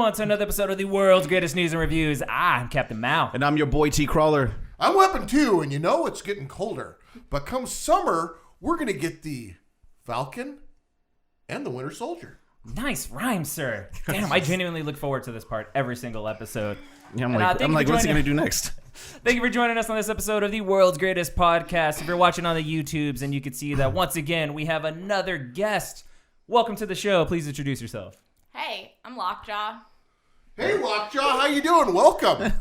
everyone, to another episode of the world's greatest news and reviews. I'm Captain Mao. And I'm your boy T Crawler. I'm Weapon 2, and you know it's getting colder. But come summer, we're going to get the Falcon and the Winter Soldier. Nice rhyme, sir. Damn, I genuinely look forward to this part every single episode. Yeah, I'm like, what's he going to do next? Thank you for joining us on this episode of the world's greatest podcast. If you're watching on the YouTubes, and you can see that once again, we have another guest. Welcome to the show. Please introduce yourself. Hey, I'm Lockjaw. Hey, Lockjaw, how you doing? Welcome.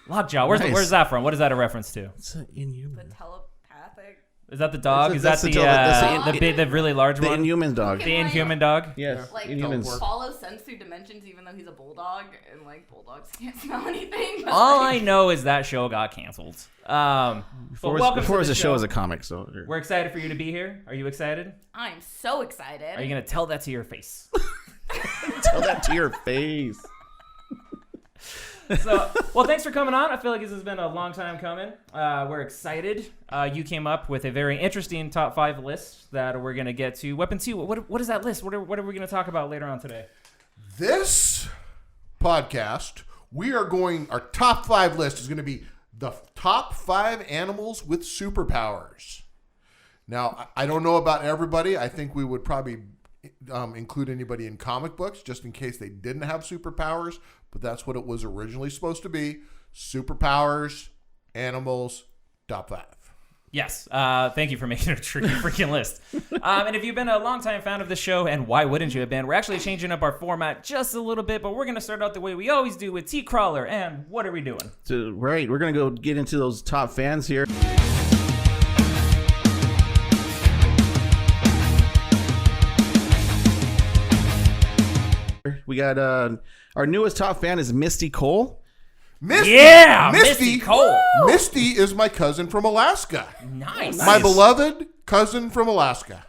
Lockjaw, Nice. where's that from? What is that a reference to? It's Inhuman. The telepathic. Is that the dog? Is That's that the the really large The one? Inhuman dog. The Inhuman dog? Yes, Like, Inhumans. follow sense through dimensions even though he's a bulldog, and like bulldogs can't smell anything. But, All I like, know is that show got canceled. Before it was a show as a comic, so We're excited for you to be here. Are you excited? I'm so excited. Are you going to tell that to your face? tell that to your face. So, well, thanks for coming on. I feel like this has been a long time coming. We're excited. You came up with a very interesting top 5 list that we're going to get to. Weapon 2, what is that list? What are we going to talk about later on today? This podcast, our top 5 list is going to be the top 5 animals with superpowers. Now, I don't know about everybody. I think we would probably include anybody in comic books just in case they didn't have superpowers, but that's what it was originally supposed to be. Superpowers, animals, top 5. Yes. Thank you for making a tricky freaking list. And if you've been a longtime fan of the show, and why wouldn't you have been, we're actually changing up our format just a little bit, but we're going to start out the way we always do with T Crawler. And what are we doing? So, right, we're going to go get into those top fans here. We got our newest top fan is Misty Cole. Misty, Yeah, Misty Cole. Misty is my cousin from Alaska. Nice. My beloved cousin from Alaska.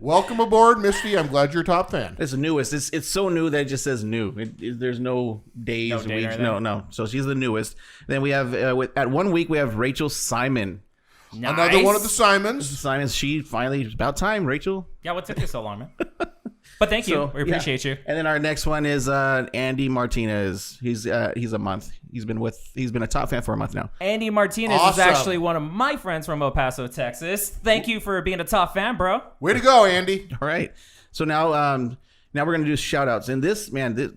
Welcome aboard, Misty. I'm glad you're a top fan. It's the newest. It's so new that it just says new. There's no days, No date or weeks. anything? No. So she's the newest. Then we have at 1 week we have Rachel Simon. Nice. Another one of the Simons. Simon, she finally, it's about time, Rachel. Yeah, what took you so long, man? But thank you. So, We appreciate you. And then our next one is Andy Martinez. He's a month. He's been a top fan for a month now. Andy Martinez is Awesome. actually one of my friends from El Paso, Texas. Thank you for being a top fan, bro. Way to go, Andy. All right. So now we're gonna do shout outs. And this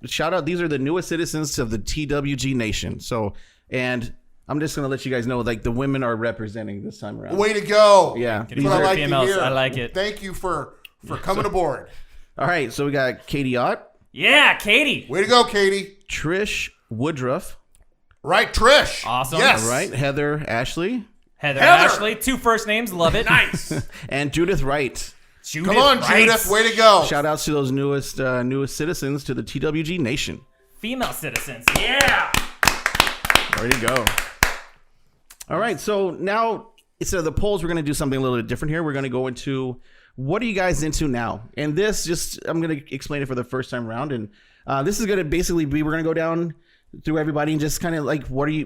shout out, these are the newest citizens of the TWG Nation. So, and I'm just gonna let you guys know, like, the women are representing this time around. Way to go. Yeah. Can That's you what I hear like females? to hear. I like it. Thank you for coming aboard. All right. So we got Katie Ott, Yeah, Katie. Way to go, Katie. Trish Woodruff. Right, Trish. Awesome. Yes. All right. Heather Ashley Heather Heather. Ashley, 2 first names, love it. Nice. and Judith Wright. Judith Come on, Wright. Judith. Way to go. Shout outs to those newest citizens to the TWG Nation. Female citizens. Yeah. There you go. All right, so now instead of the polls, we're going to do something a little bit different here. We're going to go into what are you guys into now? And this I'm going to explain it for the first time around. And this is going to basically be, we're going to go down through everybody and just kind of like, what are you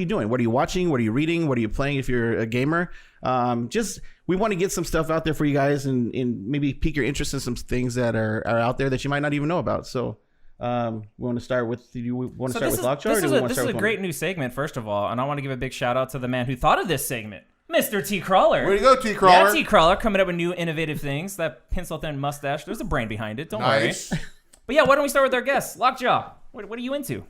doing? What are you watching? What are you reading? What are you playing if you're a gamer? We want to get some stuff out there for you guys and maybe pique your interest in some things that are out there that you might not even know about. So we want to start with, do you want to start with Lockjaw? This is a great new segment, first of all, and I want to give a big shout out to the man who thought of this segment, Mr. T Crawler. Way to go, T Crawler. Yeah, T Crawler coming up with new innovative things. That pencil thin mustache, there's a brain behind it. Don't Nice. worry. But yeah, why don't we start with our guest, Lockjaw? What are you into?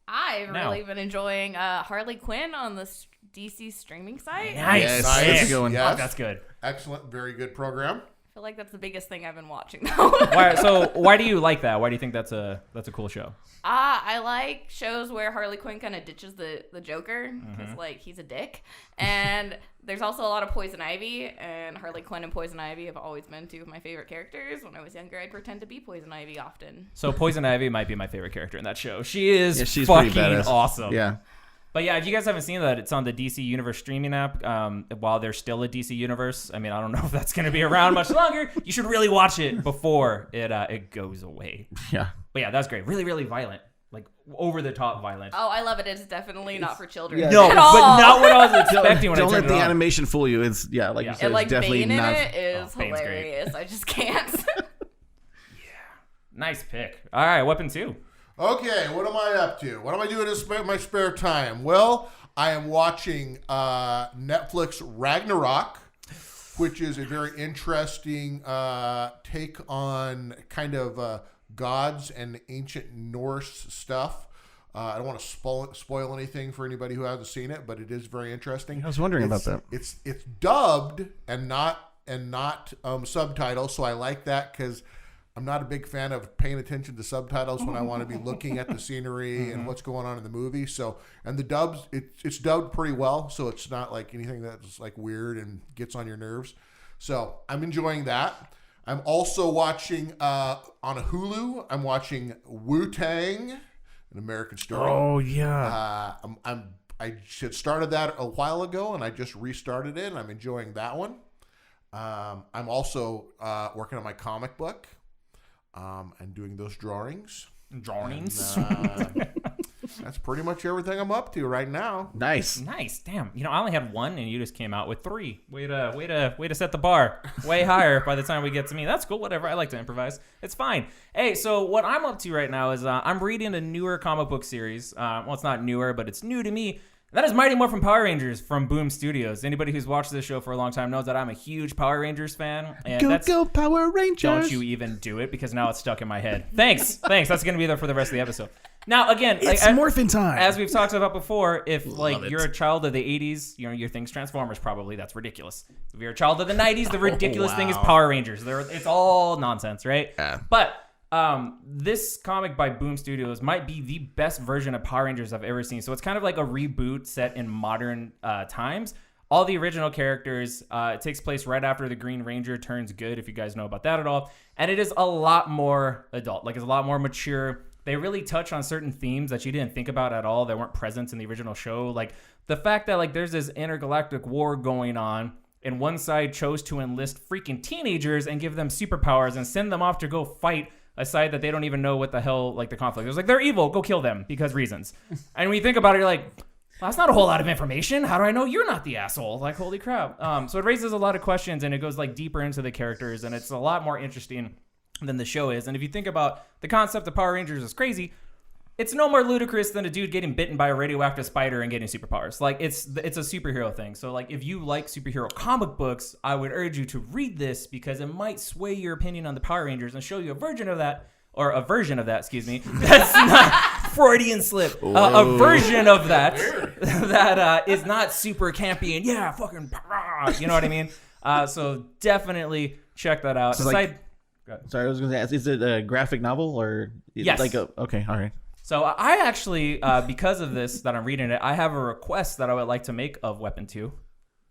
I've Now. really been enjoying Harley Quinn on the DC streaming site. Nice. Yes, Nice. that's a good one. Yes. Oh, that's good. Excellent. Very good program. I feel like that's the biggest thing I've been watching though. Why do you like that? Why do you think that's a cool show? I like shows where Harley Quinn kind of ditches the Joker because like he's a dick, and there's also a lot of Poison Ivy, and Harley Quinn and Poison Ivy have always been 2 of my favorite characters. When I was younger, I'd pretend to be Poison Ivy often. So Poison Ivy might be my favorite character in that show. She is she's pretty fucking badass. awesome. Yeah. But yeah, if you guys haven't seen that, it's on the DC Universe streaming app. While there's still a DC Universe, I mean, I don't know if that's going to be around much longer. You should really watch it before it goes away. Yeah. But yeah, that's great. Really, really violent. like over the top violent. Oh, I love it. It's definitely not for children. Yeah. No, at but all. not what I was expecting when I Don't turned let the it on. animation fool you. It's like you said, And like it's definitely Bane in not. it is Bane's great. hilarious. I just can't. Nice pick. All right, weapon 2. Okay, what am I up to? What am I doing in my spare time? Well, I am watching Netflix Ragnarok, which is a very interesting take on kind of gods and ancient Norse stuff. I don't want to spoil anything for anybody who hasn't seen it, but it is very interesting. I was wondering about that. It's dubbed and not subtitles, so I like that because I'm not a big fan of paying attention to subtitles when I want to be looking at the scenery and what's going on in the movie. So, and the dubs, it's dubbed pretty well, so it's not like anything that's like weird and gets on your nerves. So I'm enjoying that. I'm also watching on a Hulu. I'm watching Wu-Tang, an American Story. Oh yeah. I had started that a while ago, and I just restarted it, and I'm enjoying that one. I'm also working on my comic book. And doing those drawings. Drawings. And, that's pretty much everything I'm up to right now. Nice. Nice. Damn. I only had 1 and you just came out with 3. Way to set the bar way higher by the time we get to me. That's cool. Whatever. I like to improvise. It's fine. Hey, so what I'm up to right now is I'm reading a newer comic book series. Well, it's not newer, but it's new to me. That is Mighty Morphin Power Rangers from Boom Studios. Anybody who's watched this show for a long time knows that I'm a huge Power Rangers fan. And Go Power Rangers! Don't you even do it, because now it's stuck in my head. Thanks. That's going to be there for the rest of the episode. Now, again, It's morphin' time. as we've talked about before, if Love it. you're a child of the 80s, your thing's Transformers probably. That's ridiculous. If you're a child of the 90s, the ridiculous thing is Power Rangers. It's all nonsense, right? Yeah. But this comic by Boom Studios might be the best version of Power Rangers I've ever seen. So it's kind of like a reboot set in modern times. All the original characters, it takes place right after the Green Ranger turns good, if you guys know about that at all. And it is a lot more adult, like it's a lot more mature. They really touch on certain themes that you didn't think about at all that weren't present in the original show. Like the fact that like there's this intergalactic war going on, and one side chose to enlist freaking teenagers and give them superpowers and send them off to go fight a side that they don't even know what the hell, like the conflict. It was like, they're evil, go kill them because reasons. And when you think about it, you're like, well, that's not a whole lot of information. How do I know you're not the asshole? Like, holy crap. So it raises a lot of questions, and it goes like deeper into the characters, and it's a lot more interesting than the show is. And if you think about the concept of Power Rangers is crazy, it's no more ludicrous than a dude getting bitten by a radioactive spider and getting superpowers. Like, it's a superhero thing. So, like, if you like superhero comic books, I would urge you to read this, because it might sway your opinion on the Power Rangers and show you a version of that, excuse me. That's not Freudian slip. A version of that that is not super campy and yeah, fucking, you know what I mean? So definitely check that out. So sorry, I was going to ask, is it a graphic novel or Yes. Okay, all right. So I actually, because of this that I'm reading it, I have a request that I would like to make of Weapon 2.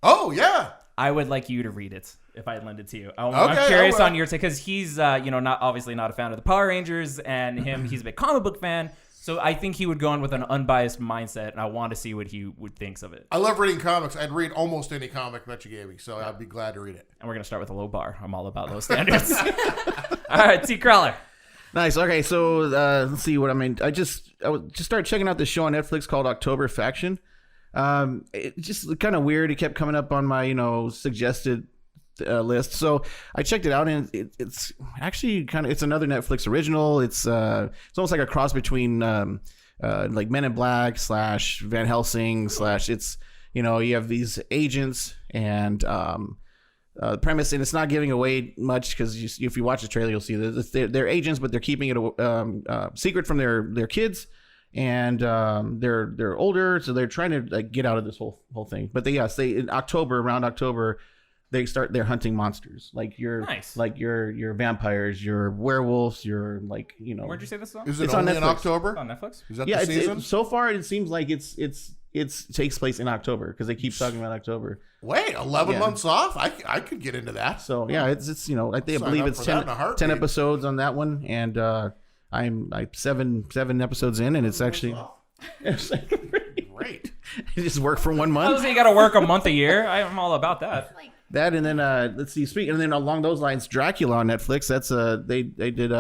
Oh, yeah. I would like you to read it if I lend it to you. I'm Okay, curious I will. on your take, because he's, obviously not a fan of the Power Rangers, and he's a big comic book fan. So I think he would go in with an unbiased mindset, and I want to see what he thinks of it. I love reading comics. I'd read almost any comic that you gave me, so I'd be glad to read it. And we're gonna start with a low bar. I'm all about those standards. All right, T. Crawler. Nice. Okay, so let's see what I mean. I just started checking out this show on Netflix called October Faction. It's just kind of weird. It kept coming up on my suggested list, so I checked it out, and it's actually it's another Netflix original. It's almost like a cross between like Men in Black / Van Helsing / it's you have these agents and the premise, and it's not giving away much, because if you watch the trailer, you'll see that they're agents, but they're keeping it secret from their kids, and they're older, so they're trying to like get out of this whole thing. But they in around October, they're hunting monsters, like your vampires, your werewolves, your Where'd you say this on? Is it It's on only in Netflix. October? On Netflix? Is that the season? So far it seems like it takes place in October, because they keep talking about October. Wait, 11 months off? I could get into that. So yeah, it's I believe up it's for that in a heartbeat. 10 episodes on that one, and I'm like seven episodes in, and it's actually Great. it just worked for 1 I month. was saying you got to work a month a year. I'm all about that. That, and then let's see, and then along those lines, Dracula on Netflix. That's they did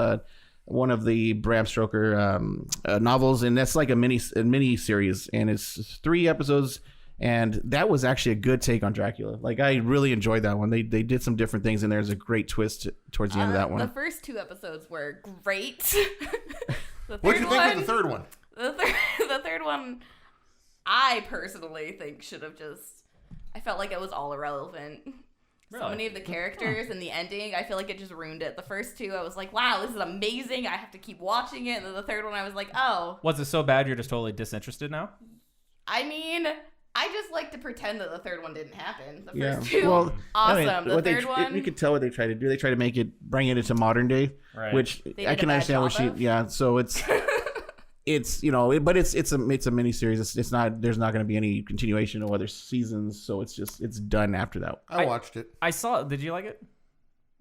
one of the Bram Stoker novels, and that's like a mini series, and it's 3 episodes. And that was actually a good take on Dracula. Like, I really enjoyed that one. They did some different things, and there's a great twist towards the end of that one. The first 2 episodes were great. What'd you think of the third one? The third one, I personally think should have just... I felt like it was all irrelevant. Really? So many of the characters and the ending, I feel like it just ruined it. The first 2, I was like, wow, this is amazing. I have to keep watching it. And then the third one, I was like, oh. Was it so bad you're just totally disinterested now? I mean... I just like to pretend that the third one didn't happen. The Yeah. first 2, Well, awesome. I mean, The third one, you could tell what they try to do. They try to bring it into modern day, Right. which They I did can a bad understand what job she. of. Yeah, so it's but it's a mini series. It's not. There's not going to be any continuation or other seasons. So it's done after that. I watched it. I saw. Did you like it?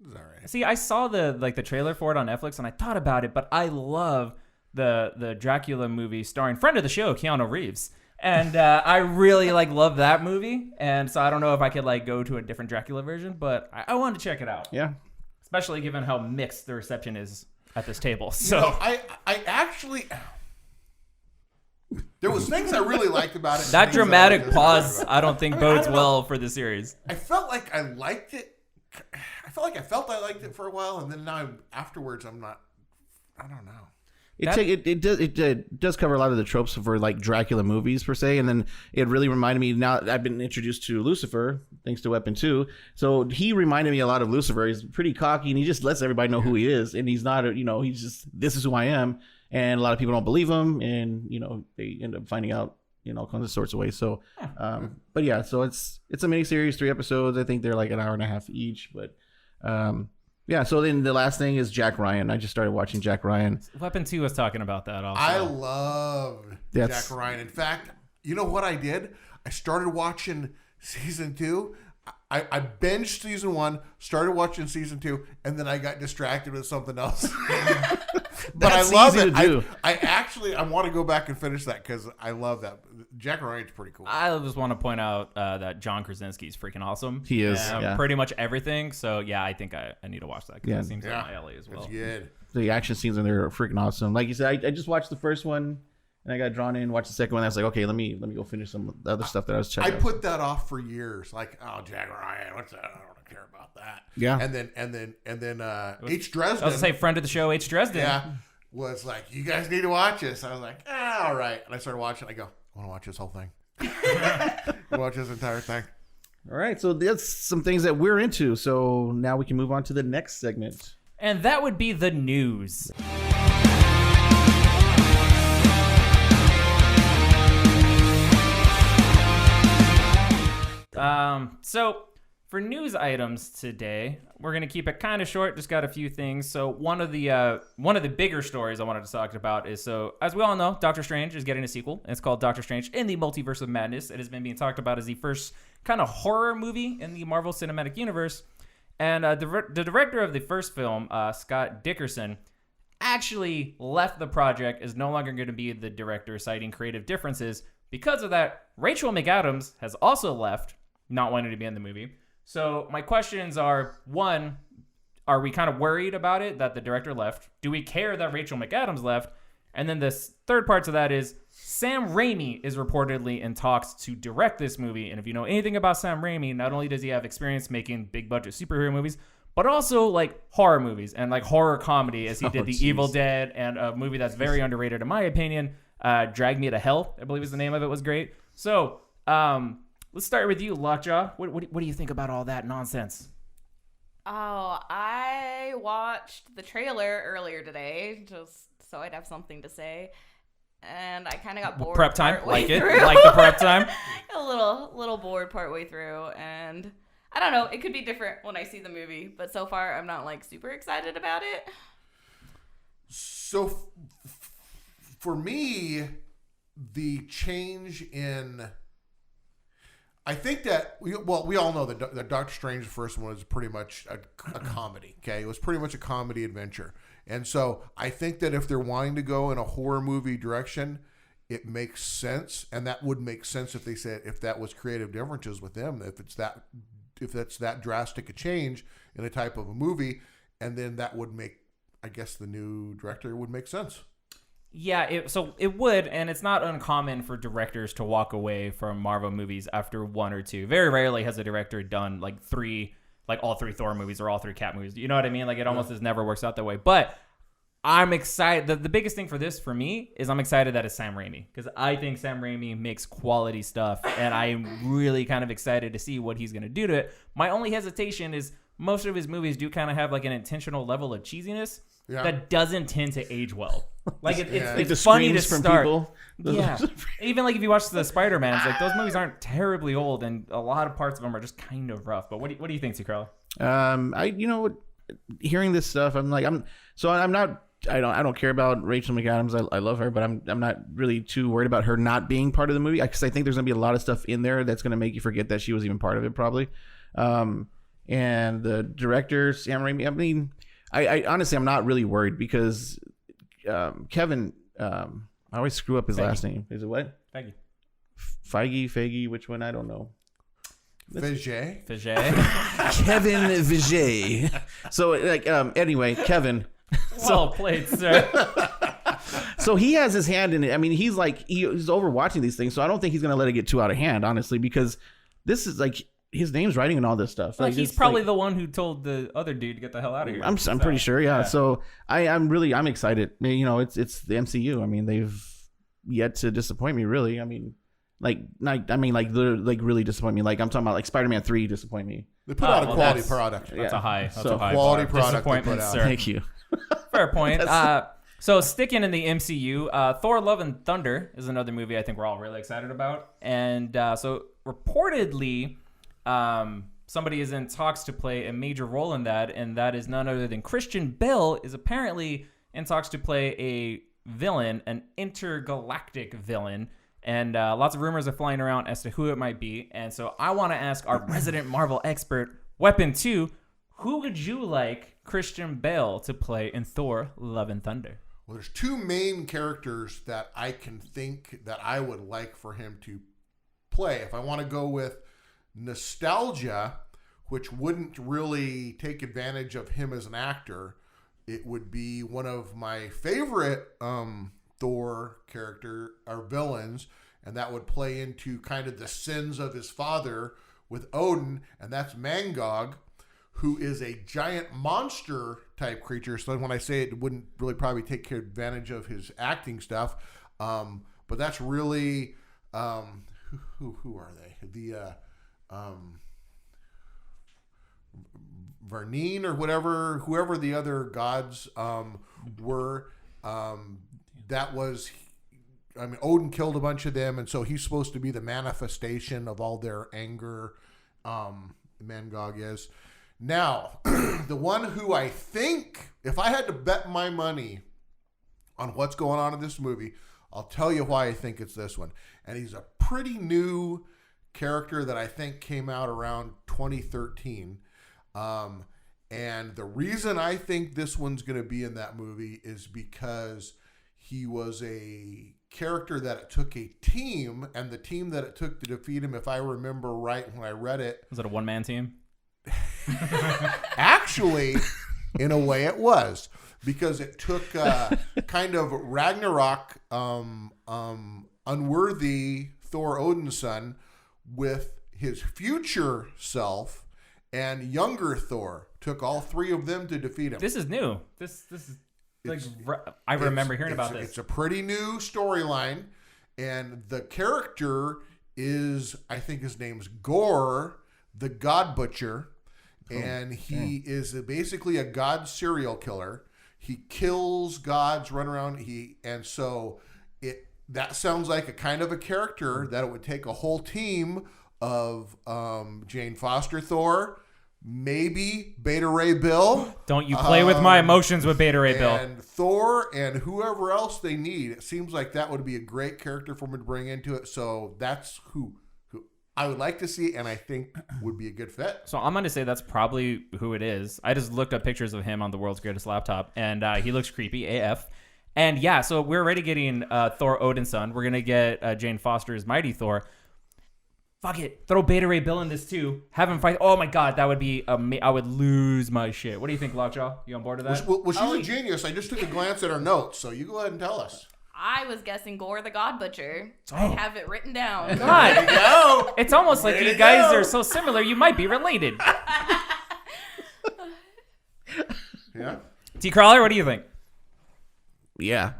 It was all right. See, I saw the trailer for it on Netflix, and I thought about it, but I love the Dracula movie starring friend of the show, Keanu Reeves. And I really love that movie, and so I don't know if I could go to a different Dracula version, but I wanted to check it out. Yeah. Especially given how mixed the reception is at this table. So You know, I actually there was things I really liked about it. and that things I dramatic disliked about pause, it. I don't think I mean, I bodes don't know. well for the series. I felt like I liked it. I felt I liked it for a while, and then now afterwards I'm not. I don't know. It does cover a lot of the tropes for Dracula movies per se, and then it really reminded me. Now I've been introduced to Lucifer thanks to Weapon 2, so he reminded me a lot of Lucifer. He's pretty cocky, and he just lets everybody know who he is, and he's not he's just, this is who I am, and a lot of people don't believe him, and they end up finding out all kinds of sorts of ways. So, but yeah, so it's a mini series, 3 episodes. I think they're like an hour and a half each, but. Yeah, so then the last thing is Jack Ryan. I just started watching Jack Ryan. Weapon 2 was talking about that also. I loved Jack Ryan. In fact, you know what I did? I started watching season 2. I binged season 1, started watching season 2, and then I got distracted with something else. But That's I love easy it. to do. I want to go back and finish that because I love that. Jack Ryan's pretty cool. I just want to point out that John Krasinski is freaking awesome. He is, yeah. Pretty much everything. So, yeah, I think I need to watch that because Yeah. it seems like my alley as well. It's good. The action scenes in there are freaking awesome. Like you said, I just watched the first one, and I got drawn in. Watched the second one. I was like, okay, let me go finish some of the other stuff that I was checking. I put that off for years. Like, oh, Jack Ryan, what's that? I don't care about that. Yeah. And then H. I Dresden. was going to say friend of the show, H. Dresden. Yeah. Was like, you guys need to watch this. I was like, all right. And I started watching. I go, I want to watch this whole thing. I watch this entire thing. All right, so that's some things that we're into. So now we can move on to the next segment. And that would be the news. So for news items today, we're gonna keep it kind of short. Just got a few things. So one of the bigger stories I wanted to talk about is, so as we all know, Doctor Strange is getting a sequel. It's called Doctor Strange in the Multiverse of Madness. It has been being talked about as the first kind of horror movie in the Marvel Cinematic Universe. And the director of the first film, Scott Dickerson, actually left the project, is no longer going to be the director, citing creative differences. Because of that, Rachel McAdams has also left, not wanting to be in the movie. So my questions are, one, are we kind of worried about it, that the director left? Do we care that Rachel McAdams left? And then the third part to that is, Sam Raimi is reportedly in talks to direct this movie. And if you know anything about Sam Raimi, not only does he have experience making big budget superhero movies, but also like horror movies and like horror comedy, as he did The Evil Dead, and a movie that's very underrated in my opinion, Drag Me to Hell, I believe is the name of it, was great. So let's start with you, Lockjaw. What do you think about all that nonsense? Oh, I watched the trailer earlier today just so I'd have something to say. And I kind of got bored. Prep time, partway like it, through. like the prep time. A little bored partway through, and I don't know. It could be different when I see the movie, but so far I'm not like super excited about it. So for me, the change in, I think that we all know that Doctor Strange, the first one, was pretty much a comedy. Okay, it was pretty much a comedy adventure. And so I think that if they're wanting to go in a horror movie direction, it makes sense, and that would make sense if they said, if that was creative differences with them, if that's that drastic a change in a type of a movie, and then that would make I guess the new director would make sense. Yeah, so it would, and it's not uncommon for directors to walk away from Marvel movies after one or two. Very rarely has a director done like all three Thor movies or all three Cap movies. You know what I mean? Like it almost never works out that way. But I'm excited. The biggest thing for this for me is I'm excited that it's Sam Raimi, because I think Sam Raimi makes quality stuff, and I'm really kind of excited to see what he's going to do to it. My only hesitation is most of his movies do kind of have like an intentional level of cheesiness that doesn't tend to age well. Like it's funny to start. People. Yeah, even like if you watch the Spider-Mans, like those movies aren't terribly old, and a lot of parts of them are just kind of rough. But what do you think, T. Carl? Hearing this stuff, I don't care about Rachel McAdams. I love her, but I'm not really too worried about her not being part of the movie, because I think there's gonna be a lot of stuff in there that's gonna make you forget that she was even part of it, probably. And the director Sam Raimi, I mean, I honestly I'm not really worried, because Kevin, I always screw up his last name. Is it what? Feige, which one? I don't know. Feige. Kevin Feige. So like anyway, Kevin. Well played, sir. So he has his hand in it. I mean, he's overwatching these things, so I don't think he's gonna let it get too out of hand, honestly, because this is like his name's writing and all this stuff. Like he's probably the one who told the other dude to get the hell out of here. I'm pretty sure, yeah. So I'm excited. You know, it's the MCU. I mean, they've yet to disappoint me, really. I mean, really disappoint me. Like I'm talking about like Spider-Man 3 disappoint me. They put out a quality product. That's a high. That's a high quality bar. product. Disappointment, sir. Thank you. Fair point. So sticking in the MCU, Thor: Love and Thunder is another movie I think we're all really excited about, and so reportedly, somebody is in talks to play a major role in that, and that is none other than Christian Bale is apparently in talks to play a villain, an intergalactic villain. And lots of rumors are flying around as to who it might be. And so I want to ask our resident Marvel expert, Weapon 2, who would you like Christian Bale to play in Thor: Love and Thunder? Well, there's two main characters that I can think that I would like for him to play. If I want to go with nostalgia, which wouldn't really take advantage of him as an actor, it would be one of my favorite Thor character or villains, and that would play into kind of the sins of his father with Odin, and that's Mangog, who is a giant monster type creature. So when I say it wouldn't really probably take advantage of his acting stuff, but that's really who are they? The Vernine or whoever the other gods were. That was, I mean, Odin killed a bunch of them, and so he's supposed to be the manifestation of all their anger. Mangog is. Now, the one who I think, if I had to bet my money on what's going on in this movie, I'll tell you why I think it's this one. And he's a pretty new character that I think came out around 2013. And the reason I think this one's going to be in that movie is because he was a character that it took a team, and the team that it took to defeat him, if I remember right when I read it. Was it a one-man team? Actually, in a way it was, because it took kind of Ragnarok, unworthy Thor Odin's son with his future self and younger Thor. Took all three of them to defeat him. This is new. This is like I remember hearing about this. It's a pretty new storyline, and the character is, I think his name's Gore, the God Butcher, and he is basically a god serial killer. He kills gods, run around. That sounds like a kind of a character that it would take a whole team of Jane Foster Thor, maybe Beta Ray Bill. Don't you play with my emotions with Beta Ray Bill. And Thor and whoever else they need. It seems like that would be a great character for me to bring into it. So that's who I would like to see, and I think would be a good fit. So I'm going to say that's probably who it is. I just looked up pictures of him on the world's greatest laptop, and he looks creepy AF. And yeah, so we're already getting Thor Odin's son. We're going to get Jane Foster's Mighty Thor. fuck it, throw Beta Ray Bill in this too. Have him fight. Oh my god, that would be I would lose my shit. What do you think, Lockjaw? You on board with that? Well, she's a genius. I just took a glance at her notes, so you go ahead and tell us. I was guessing Gore the God Butcher. I have it written down. God, There you go. it's almost like you guys are so similar. You might be related. Yeah. T. Crawler, what do you think? Yeah.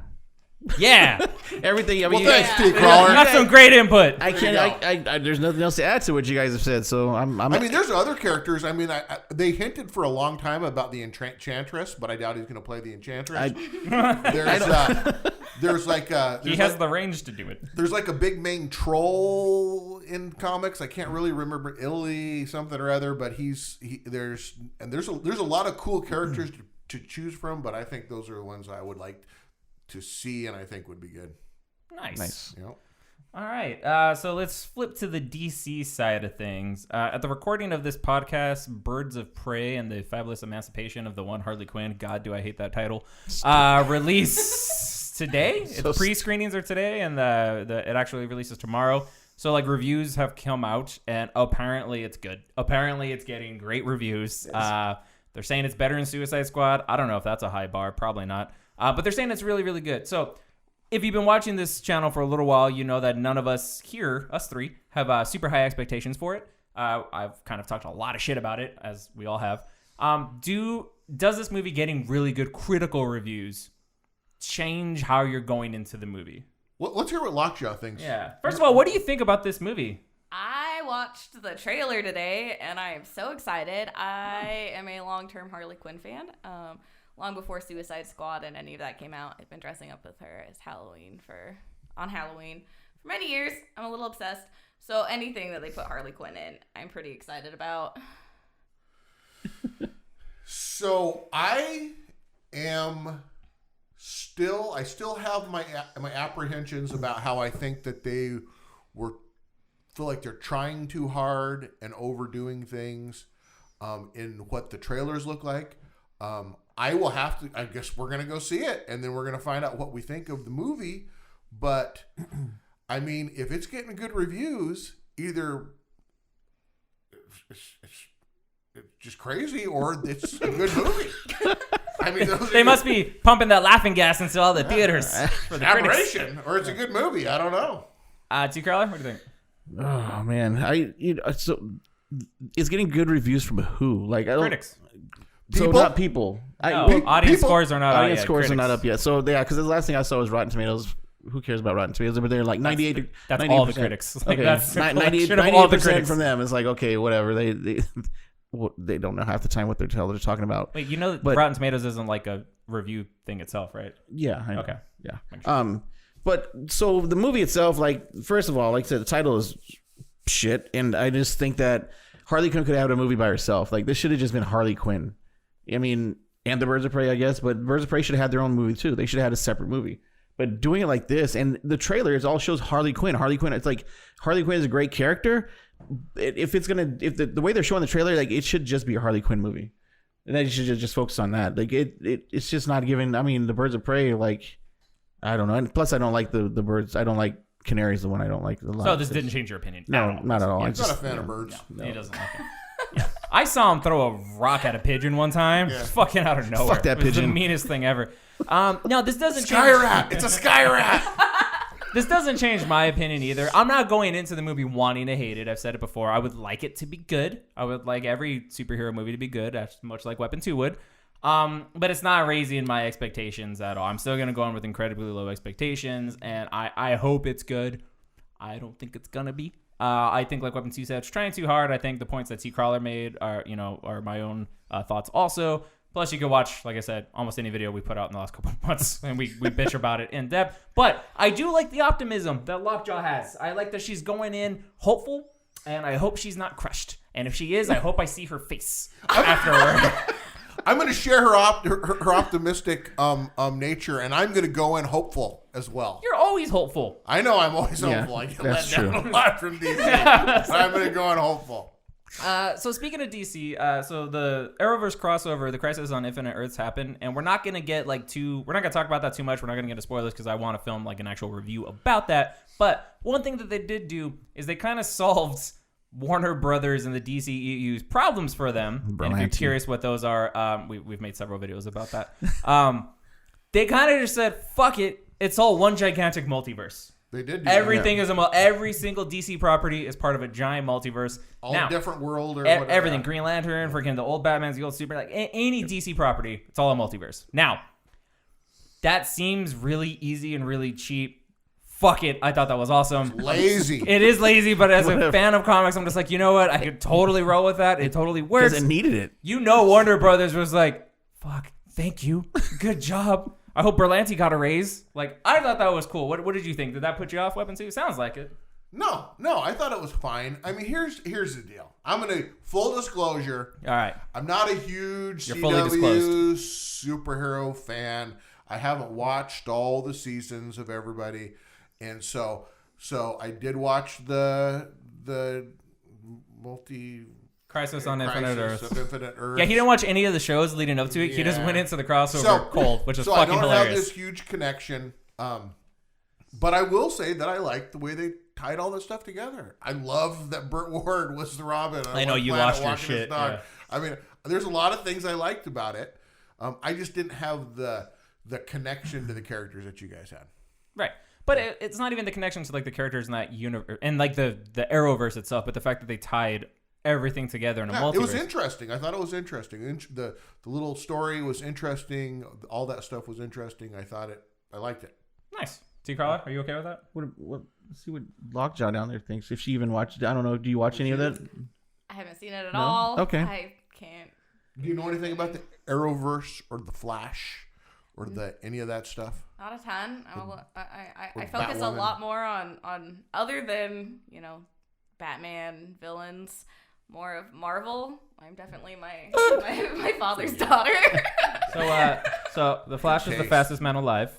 Yeah, Everything. I Well, mean, thanks, you T. Crawler. that's some great input. I can't. There's nothing else to add to what you guys have said. So I'm. I mean, there's other characters. I mean, they hinted for a long time about the Enchantress, but I doubt he's going to play the Enchantress. There's like He has the range to do it. there's like a big main troll in comics. I can't really remember Illy something or other, but there's a lot of cool characters to choose from. But I think those are the ones I would like to see, and I think would be good. Nice. You know? All right, so let's flip to the DC side of things. At the recording of this podcast, Birds of Prey and the Fabulous Emancipation of the One Harley Quinn, God, do I hate that title, release today. Pre-screenings are today, and it actually releases tomorrow. So, like, reviews have come out, and apparently it's good. Apparently it's getting great reviews. Yes. They're saying it's better than Suicide Squad. I don't know if that's a high bar. Probably not. But they're saying it's really, really good. So, if you've been watching this channel for a little while, you know that none of us here, us three, have super high expectations for it. I've kind of talked a lot of shit about it, as we all have. Does this movie getting really good critical reviews change how you're going into the movie? Well, let's hear what Lockjaw thinks. Yeah. First of all, what do you think about this movie? I watched the trailer today, and I am so excited. I am a long-term Harley Quinn fan. Long before Suicide Squad and any of that came out, I've been dressing up with her as on Halloween for many years. I'm a little obsessed. So anything that they put Harley Quinn in, I'm pretty excited about. So I still have my apprehensions about how I think that they feel like they're trying too hard and overdoing things in what the trailers look like. I guess we're going to go see it, and then we're going to find out what we think of the movie. But, I mean, if it's getting good reviews, either it's just crazy or it's a good movie. I mean, they must be pumping that laughing gas into all the theaters for the critics. aberration, or it's a good movie. I don't know. T. Crawler, what do you think? Oh man, so it's getting good reviews from who? Like Critics. So People? not people. Audience scores are not Audience out yet. scores Critics. are not up yet. So yeah, because the last thing I saw was Rotten Tomatoes. Who cares about Rotten Tomatoes? But they're like 98. That's 98%. all the critics. Like, Okay, that's 98% from them. It's like, okay, whatever. They don't know half the time what they're talking about. Wait, you know that But- Rotten Tomatoes isn't like a review thing itself, right? Yeah. I know. Okay. Yeah. But so the movie itself, like, first of all, like I said, the title is shit, and I just think that Harley Quinn could have had a movie by herself. Like, this should have just been Harley Quinn. I mean, and the Birds of Prey, I guess, but Birds of Prey should have had their own movie too. They should have had a separate movie. But doing it like this, and the trailer, it all shows Harley Quinn. Harley Quinn, it's like Harley Quinn is a great character. If the way they're showing the trailer, like, it should just be a Harley Quinn movie, and then you should just focus on that. Like, it's just not giving. I mean, the Birds of Prey, like, I don't know. And plus, I don't like the birds. I don't like canaries. The one I don't like a lot. So this didn't change your opinion? No, not at all. Yeah, I I'm not a fan of birds. no. He doesn't like it. Yeah. I saw him throw a rock at a pigeon one time, fucking out of nowhere. Fuck that it was pigeon. the meanest thing ever. No, this doesn't Sky change. rat. It's a sky rat. This doesn't change my opinion either. I'm not going into the movie wanting to hate it. I've said it before. I would like it to be good. I would like every superhero movie to be good, as much like Weapon 2 would. But it's not raising my expectations at all. I'm still going to go in with incredibly low expectations, and I hope it's good. I don't think it's going to be. I think, like Weapon 2 said, it's trying too hard. I think the points that T. Crawler made are my own thoughts also. Plus, you can watch, like I said, almost any video we put out in the last couple of months, and we bitch about it in depth. But I do like the optimism that Lockjaw has. I like that she's going in hopeful, and I hope she's not crushed. And if she is, I hope I see her face afterward. I'm going to share her optimistic nature, and I'm going to go in hopeful as well. You're always hopeful. I know I'm always hopeful. I get let down a lot from DC, but I'm going to go in hopeful. So speaking of DC, so the Arrowverse crossover, the Crisis on Infinite Earths happened, and we're not gonna get we're not gonna talk about that too much. We're not gonna get into spoilers because I want to film like an actual review about that. But one thing that they did do is they kind of solved Warner Brothers and the DCEU's problems for them. And if you're curious what those are, we've made several videos about that. They kind of just said, "Fuck it, it's all one gigantic multiverse." They did. Everything is every single DC property is part of a giant multiverse. All now, different world or whatever. Everything. Green Lantern, freaking the old Batman's, the old Super, like any DC property, it's all a multiverse. Now, that seems really easy and really cheap. Fuck it. I thought that was awesome. It's lazy. It is lazy, but as a fan of comics, I'm just like, you know what? I could totally roll with that. It totally works. Because it needed it. You know, Warner Brothers was like, fuck, thank you. Good job. I hope Berlanti got a raise. Like, I thought that was cool. What did you think? Did that put you off, Weapon 2? Sounds like it. No, I thought it was fine. I mean, here's the deal. I'm gonna full disclosure. All right. I'm not a huge You're fully CW superhero fan. I haven't watched all the seasons of everybody, and so I did watch the Crisis on Infinite Earth. Of Infinite Earth. Yeah, he didn't watch any of the shows leading up to it. He just went into the crossover cold, which is fucking hilarious. So I don't have this huge connection, but I will say that I like the way they tied all this stuff together. I love that Burt Ward was the Robin. I know you lost your shit. Yeah. I mean, there's a lot of things I liked about it. I just didn't have the connection to the characters that you guys had. Right. But it's not even the connection to like the characters in that universe and like the Arrowverse itself, but the fact that they tied everything together in a multiverse. It was interesting. I thought it was interesting. The little story was interesting. All that stuff was interesting. I liked it. Nice. T-Crawler, are you okay with that? Let's see what Lockjaw down there thinks. If she even watched it. I don't know. Do you watch any of that? I haven't seen it at all. Okay. I can't. Do you know anything about the Arrowverse or the Flash or any of that stuff? Not a ton. I focus a lot more on other than, Batman villains, more of Marvel. I'm definitely my father's daughter. So the Flash is the fastest man alive.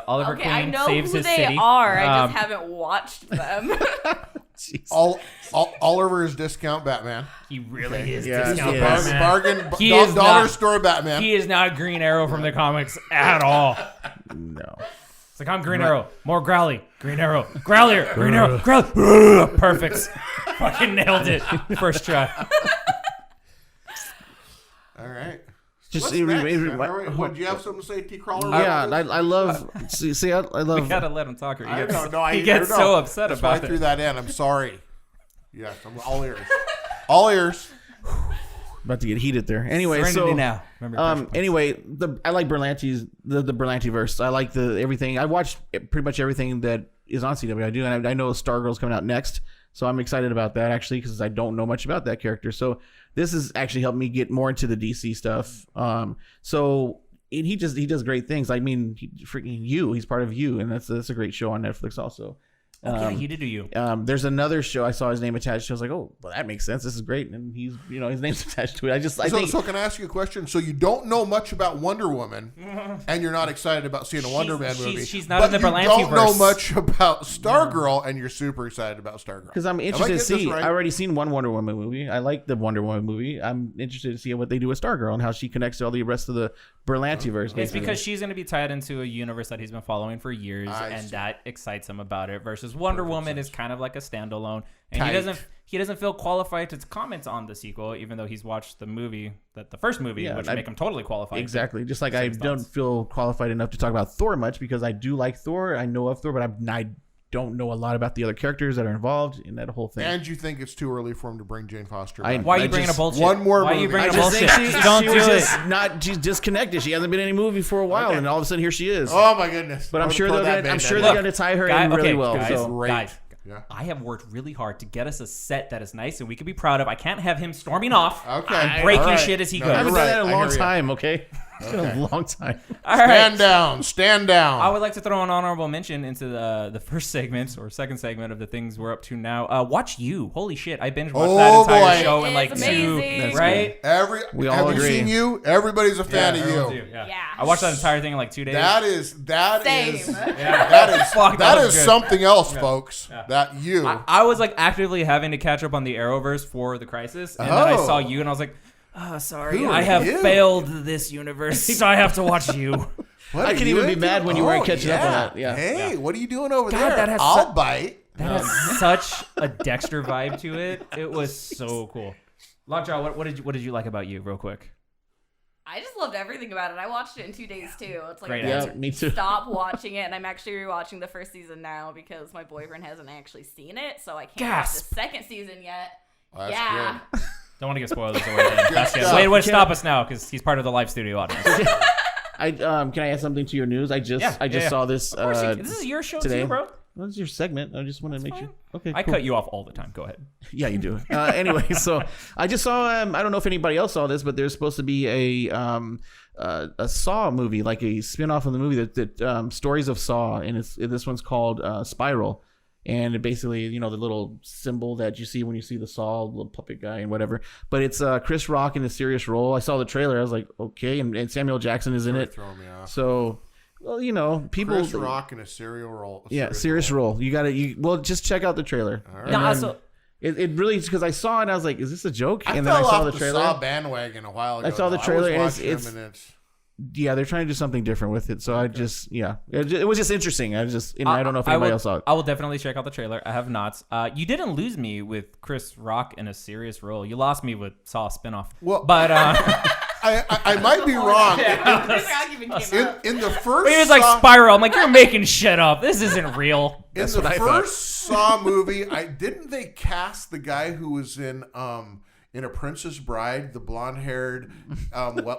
Oliver Queen I know saves who his they city. are. I just haven't watched them. Oliver is discount Batman. He really is Yeah, discount he is. Batman. Bargain. He is dollar not- store Batman. He is not Green Arrow from the comics at all. No. It's like, I'm Green Arrow. More growly. Green Arrow. Growlier. Green Arrow. Growl. Perfect. Fucking nailed it. First try. All right. Just What's next, man? What, do you have something to say, T-Crawler? Yeah, I love. See, I love. We gotta let him talk. He He gets so upset That's why about I it. threw that in. I'm sorry. Yes, I'm all ears. All ears. About to get heated there. Anyway, Serenity so now. Remember, anyway, I like Berlanti's the Berlantiverse. I like everything. I watched pretty much everything that is on CW. I do, and I know Stargirl's coming out next, so I'm excited about that actually because I don't know much about that character. So this has actually helped me get more into the DC stuff. And he does great things. I mean, he's part of You, and that's a great show on Netflix also. yeah, he did do You. There's another show I saw his name attached to. I was like, oh, well, that makes sense. This is great, and he's his name's attached to it. So can I ask you a question? So you don't know much about Wonder Woman, and you're not excited about seeing a Wonder Man movie. She's not in the Berlanti-verse. You don't know much about Stargirl, and you're super excited about Stargirl. Because I'm interested to see. Right? I already seen one Wonder Woman movie. I like the Wonder Woman movie. I'm interested to see what they do with Stargirl and how she connects to all the rest of the Berlantiverse. It's because she's going to be tied into a universe that he's been following for years, and that excites him about it. Versus Wonder Woman is kind of like a standalone, and he doesn't feel qualified to comment on the sequel, even though he's watched the first movie, which make him totally qualified. Exactly, just like I don't feel qualified enough to talk about Thor much because I do like Thor. I know of Thor, but I don't know a lot about the other characters that are involved in that whole thing. And you think it's too early for him to bring Jane Foster back? Why are you bringing a bullshit? One more Why movie. are you bringing I a just bullshit? think Don't she do was it. just she's disconnected. She hasn't been in any movie for a while, and all of a sudden here she is. Oh my goodness! But I'm sure they're going to tie her in really well. Guys, Yeah. I have worked really hard to get us a set that is nice and we can be proud of. I can't have him storming off and breaking shit as he goes. I haven't done that in a long I hear you. time, okay? It's been a long time. All right. Stand down. I would like to throw an honorable mention into the first segment or second segment of the things we're up to now. Watch You. Holy shit. I binge watched that entire show in like amazing. 2, right? We all have agree. You seen You? Everybody's a fan of everyone's You. Yeah. Yeah. I watched that entire thing in like 2 days. That is Fuck, that was is good. something else, folks. Yeah. That You. I was like actively having to catch up on the Arrowverse for the Crisis, and then I saw You, and I was like, sorry, Who I are have you? failed this universe, so I have to watch You. What I are can you even be into? mad when you weren't catching up on that. Yeah. Hey, what are you doing over God, there? that has I'll bite. That has such a Dexter vibe to it. It was so cool. Lockjaw, what did you like about You, real quick? I just loved everything about it. I watched it in 2 days too. It's like Great I answer. Yeah, me too. Stop watching it, and I'm actually rewatching the first season now because my boyfriend hasn't actually seen it, so I can't Gasp. watch the second season yet. Well, that's Yeah. good. Don't want to get spoilers away. That's good. stuff. Wait, what? Stop us now, because he's part of the live studio audience. Can I add something to your news? I just saw this. Of course this is your show today. too, bro. What's your segment? I just want to make fine. sure. Okay, I cool. cut you off all the time. Go ahead. Yeah, you do. Anyway, so I just saw. I don't know if anybody else saw this, but there's supposed to be a Saw movie, like a spin-off of the movie that Stories of Saw, and this one's called Spiral. And it basically, the little symbol that you see when you see the Saw, little puppet guy and whatever. But it's Chris Rock in a serious role. I saw the trailer. I was like, okay. And Samuel Jackson is in it. Throw me off. So, well, people. Chris Rock in a serial role. Yeah, serious role. You got to. Well, just check out the trailer. All right. And No, then also, it really, because I saw it and I was like, is this a joke? I And fell then I saw off the trailer. Saw bandwagon a while ago. I saw the though. trailer and was watching it's- them and it's Yeah, they're trying to do something different with it. So I just, it was just interesting. I don't know if anybody else saw it. I will definitely check out the trailer. I have not. You didn't lose me with Chris Rock in a serious role. You lost me with Saw spinoff. Well, But I might be wrong. Rock even came out. In the first it was like Saw, Spiral. I'm like, you're making shit up. This isn't real. in That's the what I thought. first Saw movie, didn't they cast the guy who was in A Princess Bride, the blonde-haired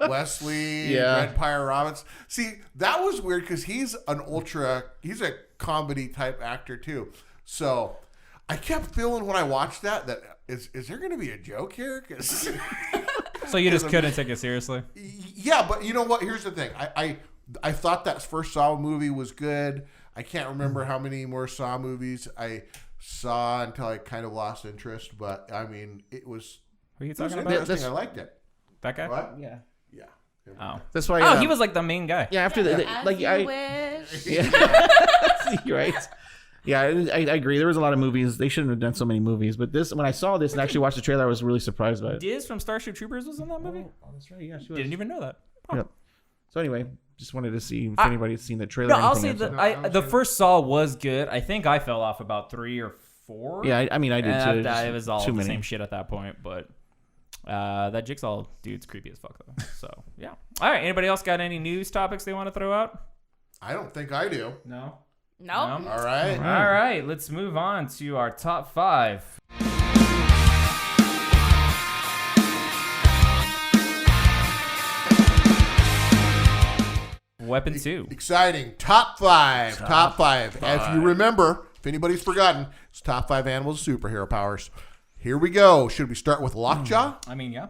Wesley Red Pyre Roberts? See, that was weird because he's a comedy type actor too. So I kept feeling when I watched that is there going to be a joke here? 'Cause So you just couldn't take it seriously? yeah, but you know what? Here's the thing. I thought that first Saw movie was good. I can't remember how many more Saw movies I saw until I kind of lost interest. But I mean, it was Who are you It was talking about? interesting. I liked it. That guy? What? Yeah. Yeah. Oh. That's why. Oh, he was like the main guy. Yeah, after the As like you I. wish. Yeah. You're right. Yeah, I agree. There was a lot of movies. They shouldn't have done so many movies. But when I saw this and actually watched the trailer, I was really surprised by it. Diz from Starship Troopers was in that movie? Oh, that's right. Yeah, she was. Didn't even know that. Oh. Yep. So anyway, just wanted to see if anybody's seen the trailer. No, or I'll anything say else. that the first Saw was good. I think I fell off about 3 or 4. Yeah, I mean, I did too. It was all too the many. same shit at that point, but that Jigsaw dude's creepy as fuck though. So yeah. All right. Anybody else got any news topics they want to throw out? I don't think I do. No. Nope. All right. All right. Let's move on to our top 5. Weapon 2. Exciting. Top five. Top five. If you remember, if anybody's forgotten, it's top 5 animals with superhero powers. Here we go. Should we start with Lockjaw? I mean, yeah.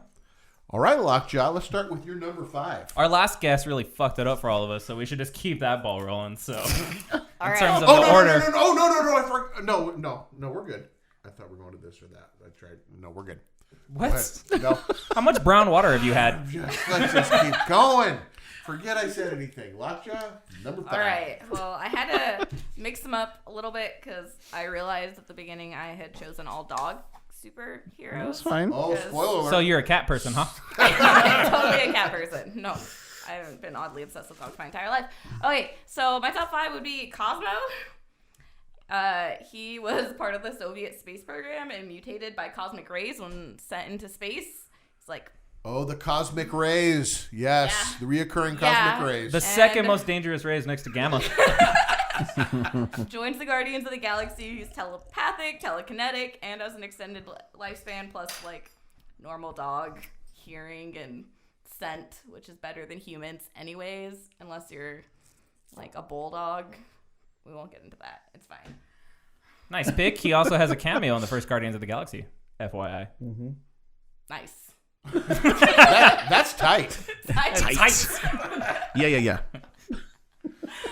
All right, Lockjaw. Let's start with your number 5. Our last guest really fucked it up for all of us, so we should just keep that ball rolling. So, All in right. terms of Oh, the no, order, no. I forgot. No, we're good. I thought we were going to this or that. I tried. No, we're good. what? Go ahead. No. How much brown water have you had? Let's just keep going. Forget I said anything. Lockjaw, number 5. All right. Well, I had to mix them up a little bit because I realized at the beginning I had chosen all dog superheroes. That's fine. Oh, spoiler alert. So you're a cat person, huh? I'm totally a cat person. No, I haven't been oddly obsessed with dogs my entire life. Okay, so my top 5 would be Cosmo. He was part of the Soviet space program and mutated by cosmic rays when sent into space. It's like Oh, the cosmic rays. Yes, Yeah. the reoccurring Yeah. cosmic rays. The second most dangerous rays next to gamma. joins the Guardians of the Galaxy. He's telepathic, telekinetic, and has an extended lifespan, plus like normal dog hearing and scent, which is better than humans anyways, unless you're like a bulldog. We won't get into that. It's fine. Nice pick. He also has a cameo in the first Guardians of the Galaxy. FYI. Nice. That's tight. Tights. Yeah.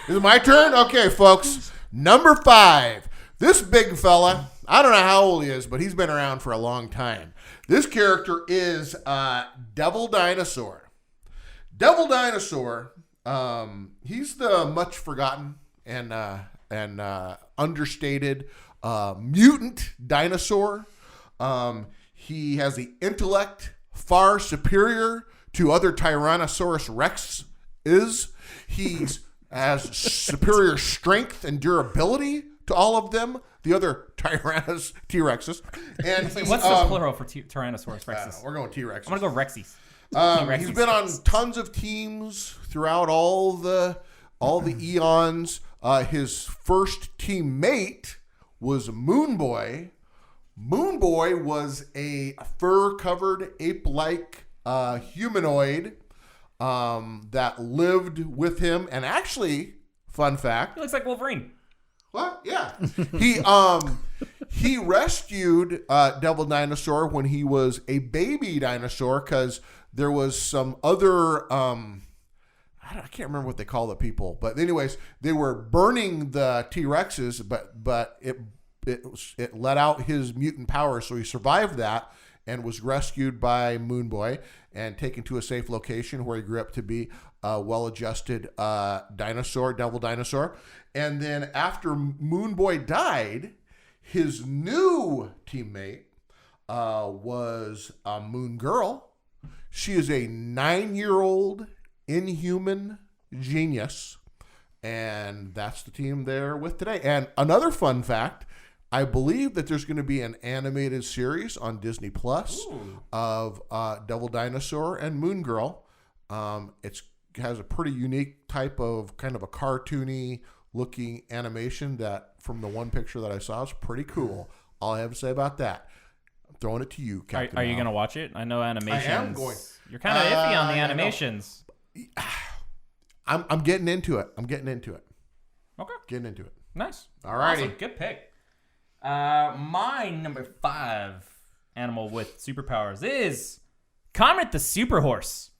Is it my turn? Okay, folks. Number 5. This big fella, I don't know how old he is, but he's been around for a long time. This character is Devil Dinosaur. Devil Dinosaur, he's the much forgotten and understated mutant dinosaur. He has the intellect far superior to other Tyrannosaurus Rex is. He has superior strength and durability to all of them, the other T-Rexes. And Wait, what's the plural for Tyrannosaurus Rexes? we're going T-Rexes. I'm going to go Rexies. He's been on tons of teams throughout all the eons. His first teammate was Moon Boy. Moon Boy was a fur-covered ape-like humanoid that lived with him. And actually, fun fact, He looks like Wolverine. what? Yeah. He rescued Devil Dinosaur when he was a baby dinosaur because there was some other I can't remember what they call the people, but anyways, they were burning the T-Rexes, but it let out his mutant power, so he survived that and was rescued by Moon Boy and taken to a safe location where he grew up to be a well-adjusted Devil Dinosaur. And then after Moon Boy died, his new teammate was Moon Girl. She is a 9-year-old inhuman genius, and that's the team they're with today. And another fun fact, I believe that there's going to be an animated series on Disney Plus of Devil Dinosaur and Moon Girl. It has a pretty unique type of kind of a cartoony looking animation that from the one picture that I saw is pretty cool. All I have to say about that. I'm throwing it to you, Captain. Are you going to watch it? I know animations. I am going. You're kind of iffy on the animations. I'm getting into it. Okay. Getting into it. Nice. All righty. Awesome. Good pick. My number 5 animal with superpowers is Comet the Super Horse.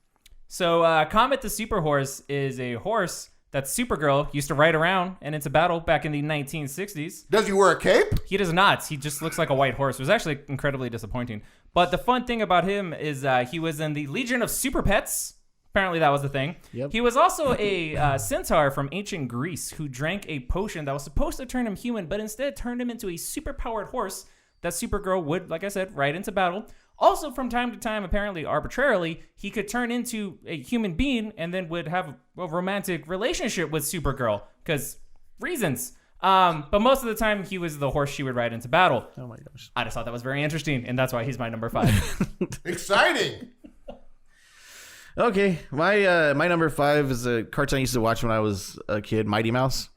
So Comet the Super Horse is a horse that Supergirl used to ride around and into battle back in the 1960s. Does he wear a cape? He does not. He just looks like a white horse. It was actually incredibly disappointing. But the fun thing about him is he was in the Legion of Super Pets. Apparently that was the thing. Yep. He was also a centaur from ancient Greece who drank a potion that was supposed to turn him human, but instead turned him into a super-powered horse that Supergirl would, like I said, ride into battle. Also, from time to time, apparently arbitrarily, he could turn into a human being and then would have a romantic relationship with Supergirl because reasons. But most of the time, he was the horse she would ride into battle. Oh my gosh. I just thought that was very interesting, and that's why he's my number 5. Exciting. Okay, my number 5 is a cartoon I used to watch when I was a kid, Mighty Mouse.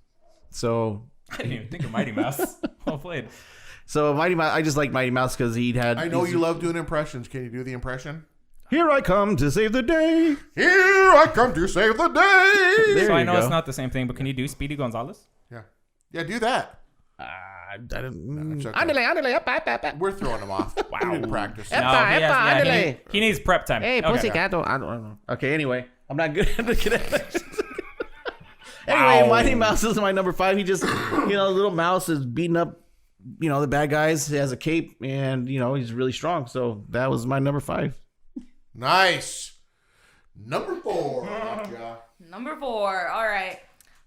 So I didn't even think of Mighty Mouse. Well played. So Mighty Mouse, I just like Mighty Mouse because he had. I know you love doing impressions. Can you do the impression? Here I come to save the day. Here I come to save the day. There So I you know go. it's not the same thing, but can you do Speedy Gonzalez? Yeah, do that. I don't. It's okay. Andale, up. We're throwing him off. Wow. We didn't practice. No, he needs prep time. Hey, Okay. pussycat. I don't know. Okay, anyway, I'm not good at the connections. Anyway, Mighty Mouse is my number 5. He just, little mouse is beating up, the bad guys. He has a cape, and he's really strong. So that was my number 5. Nice. Number 4. Lockjaw. Number 4. All right.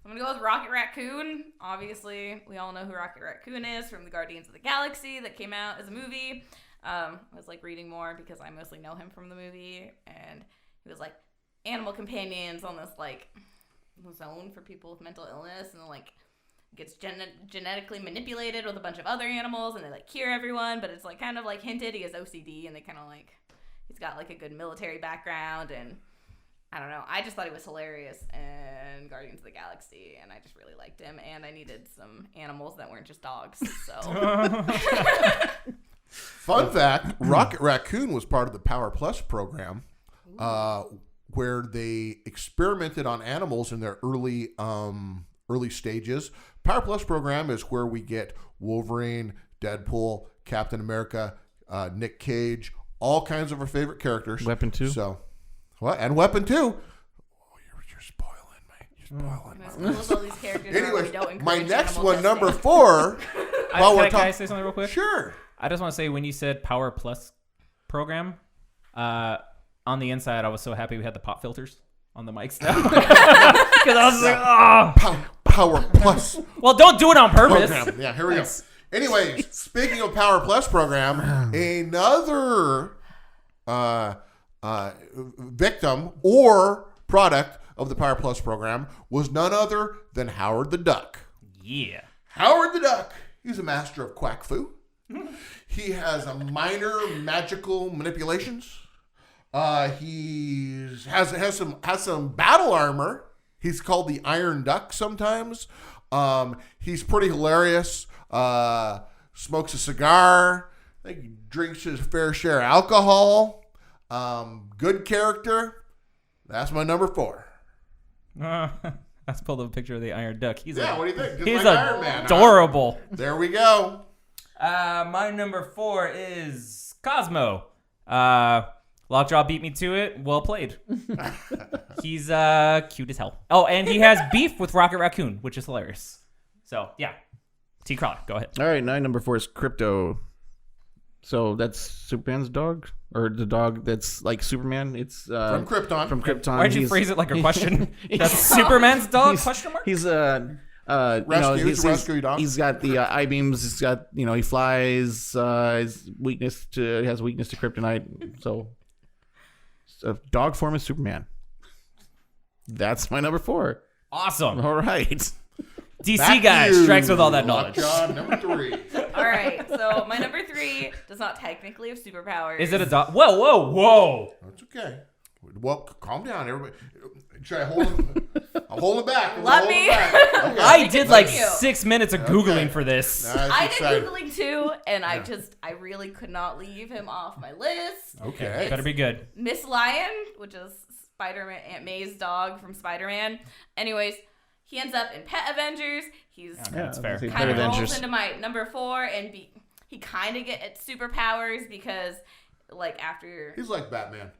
I'm going to go with Rocket Raccoon. Obviously, we all know who Rocket Raccoon is from the Guardians of the Galaxy that came out as a movie. I was reading more because I mostly know him from the movie. And he was animal companions on this zone for people with mental illness. And then gets genetically manipulated with a bunch of other animals. And they cure everyone. But it's kind of hinted he has OCD. And they kind of he's got a good military background. And I don't know. I just thought he was hilarious in Guardians of the Galaxy, and I just really liked him. And I needed some animals that weren't just dogs. So, Fun fact: Rocket Raccoon was part of the Power Plus program, where they experimented on animals in their early stages. Power Plus program is where we get Wolverine, Deadpool, Captain America, Nick Cage, all kinds of our favorite characters. Weapon 2. So. What? And Weapon 2. Oh, you're spoiling me. You're spoiling me. All these characters Anyways, don't my encourage next animal one, number testing. 4. Can I say something real quick? Sure. I just want to say when you said Power Plus program, on the inside, I was so happy we had the pop filters on the mics now. Because I was like, oh. Power Plus Well, don't do it on purpose. program. Yeah, here we go. Anyways, speaking of Power Plus program, another victim or product of the Power Plus program was none other than Howard the Duck. Yeah. Howard the Duck, he's a master of quack fu. He has a minor magical manipulations. He has some battle armor. He's called the Iron Duck sometimes. He's pretty hilarious. Smokes a cigar. I think he drinks his fair share of alcohol. Good character. That's my number 4. Let's pull up a picture of the Iron Duck. What do you think? Just He's like Iron Man, huh? adorable. There we go. My number 4 is Cosmo. Lockjaw beat me to it. Well played. He's cute as hell. Oh, and he has beef with Rocket Raccoon, which is hilarious. So, yeah. T. Crawler, go ahead. All right, number 4 is Crypto. So that's Superman's dog? Or the dog that's like Superman? It's From Krypton. From Krypton. Why'd you phrase it like a question? That's Superman's dog? Question mark? He's rescue dog. He's got the I-beams. He's got, he flies. His weakness to kryptonite. So a dog form is Superman. That's my number 4. Awesome. All right. DC Back guy to you, strikes with all that knowledge. Lockjaw, number 3. All right, so my number 3 does not technically have superpowers. Is it a dog? Whoa. That's okay. Well, calm down, everybody. Should I hold him? I'll hold it back. Let me. Okay. I did like Thank you. 6 minutes of Googling for this. That's I exciting. did Googling too, and I really could not leave him off my list. Okay. Better be good. Miss Lion, which is Spider-Man, Aunt May's dog from Spider-Man. Anyways, he ends up in Pet Avengers. He's That's fair. kind of rolls into my number 4, and he kind of gets superpowers because, like, He's like Batman.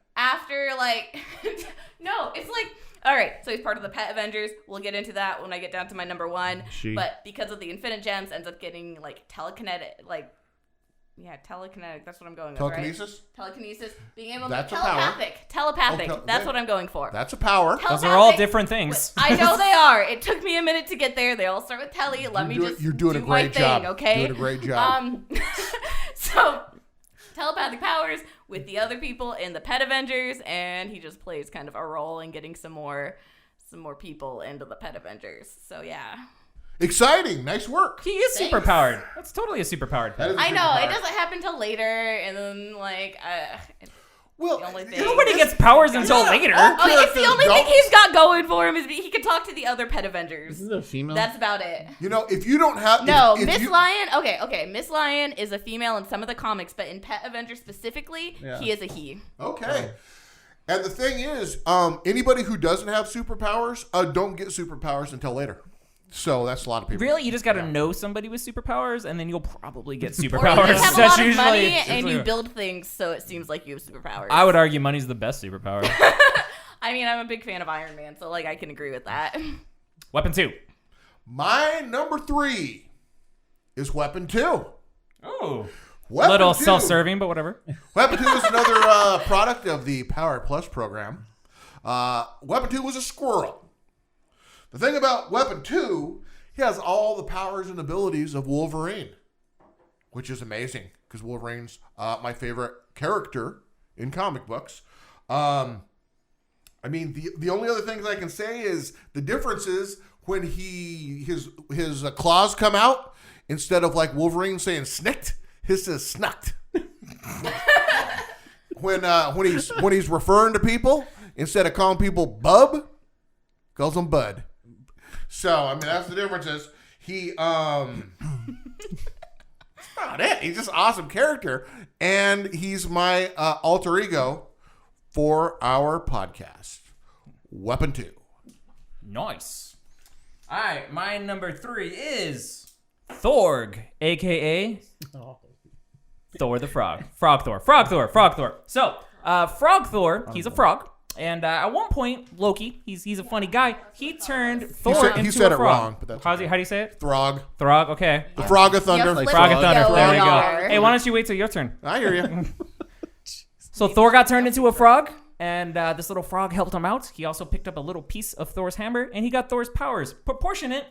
no, it's like, all right, so he's part of the Pet Avengers. We'll get into that when I get down to my number 1. But because of the Infinite Gems, ends up getting, like, telekinetic, that's what I'm going with, Telekinesis? right? Telekinesis. Being able That's to a power. telepathic. Okay. That's what I'm going for. That's a power. Those are all different things. I know they are. It took me a minute to get there. They all start with tele. You're doing a great job. Okay? You're doing a great job. So telepathic powers with the other people in the Pet Avengers, and he just plays kind of a role in getting some more people into the Pet Avengers. So yeah. Exciting. Nice work. He is Thanks. superpowered. That's totally a superpowered That is pet. a I know superpower. it doesn't happen till later, and then Well, the only thing. Nobody gets powers until later. It's the only thing he's got going for him is he can talk to the other Pet Avengers. Is it a female? That's about it. If you don't have... No, if Miss you- Lion. Okay. Miss Lion is a female in some of the comics, but in Pet Avengers specifically, he is a he. Okay. And the thing is, anybody who doesn't have superpowers don't get superpowers until later. So that's a lot of people. Really, you just got to know somebody with superpowers, and then you'll probably get Or superpowers. you just have a That's lot of money usually- and you build things, so it seems like you have superpowers. I would argue money's the best superpower. I mean, I'm a big fan of Iron Man, so I can agree with that. Weapon 2. My number 3 is Weapon 2. Oh. Weapon Little 2. self-serving, but whatever. Weapon 2 is another product of the Power Plus program. Weapon 2 was a squirrel. The thing about Weapon 2, he has all the powers and abilities of Wolverine, which is amazing because Wolverine's my favorite character in comic books. The only other things I can say is the difference is when his claws come out, instead of like Wolverine saying snicked, his says snucked. when he's referring to people, instead of calling people bub, calls them bud. So that's the difference. Is he that's not it. He's just an awesome character, and he's my alter ego for our podcast. Weapon 2. Nice. All right, my number 3 is Thorg, a.k.a. Thor the Frog. Frog Thor. So, Frog Thor, he's a frog. And at one point, Loki, he's a funny guy. He turned Thor into he said a it frog. wrong, but that's How do you say it? Throg. Throg. Okay. The Frog of Thunder. Like Frog of Thunder. There we go. Yar. Hey, why don't you wait till your turn? I hear you. So Thor got turned into a frog, and this little frog helped him out. He also picked up a little piece of Thor's hammer, and he got Thor's powers proportionate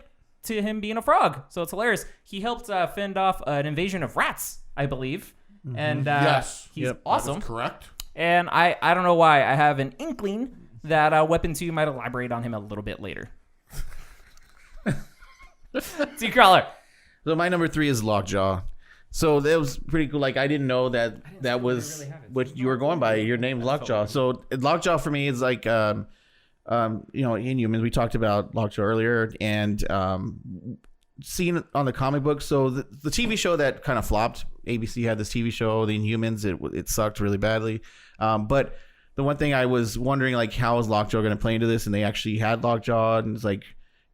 to him being a frog. So it's hilarious. He helped fend off an invasion of rats, I believe. Mm-hmm. And Yes. he's Yep. awesome. That's correct. And I don't know why. I have an inkling that Weapon 2 might elaborate on him a little bit later. Sea Crawler. So my number 3 is Lockjaw. So that was pretty cool. Like I didn't know that was what you were going by. Your name's Lockjaw. So Lockjaw for me is like, Inhumans. We talked about Lockjaw earlier, and seen it on the comic book. So the TV show that kind of flopped. ABC had this TV show, The Inhumans. It sucked really badly. But the one thing I was wondering, like, how is Lockjaw going to play into this? And they actually had Lockjaw, and it's like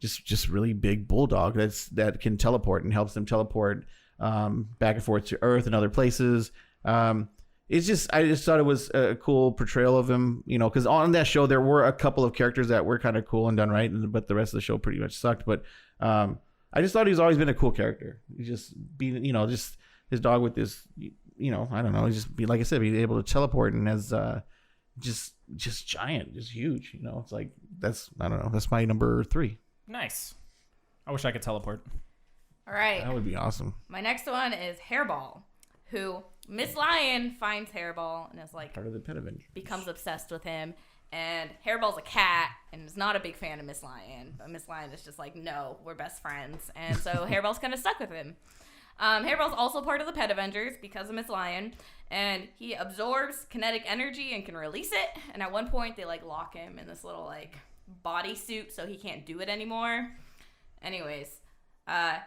just really big bulldog that can teleport and helps them teleport back and forth to Earth and other places. I just thought it was a cool portrayal of him, because on that show there were a couple of characters that were kind of cool and done right, but the rest of the show pretty much sucked. But I just thought he's always been a cool character. He's just being, just his dog with this, I don't know, he's just like I said, being able to teleport and has just giant, just huge. It's like that's my number 3. Nice. I wish I could teleport. All right. That would be awesome. My next one is Hairball, who Miss Lion finds Hairball and is like Part of the Pet Avengers. becomes obsessed with him. And Hairball's a cat and is not a big fan of Miss Lion. But Miss Lion is just like, no, we're best friends. And so Hairball's kind of stuck with him. Hairball's also part of the Pet Avengers because of Miss Lion. And he absorbs kinetic energy and can release it. And at one point, they lock him in this little bodysuit so he can't do it anymore. Anyways,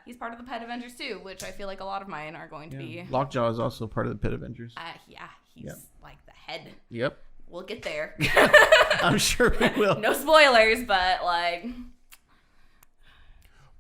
he's part of the Pet Avengers too, which I feel like a lot of mine are going to be. Lockjaw is also part of the Pet Avengers. Yeah, he's like the head. Yep. We'll get there. I'm sure we will. No spoilers, but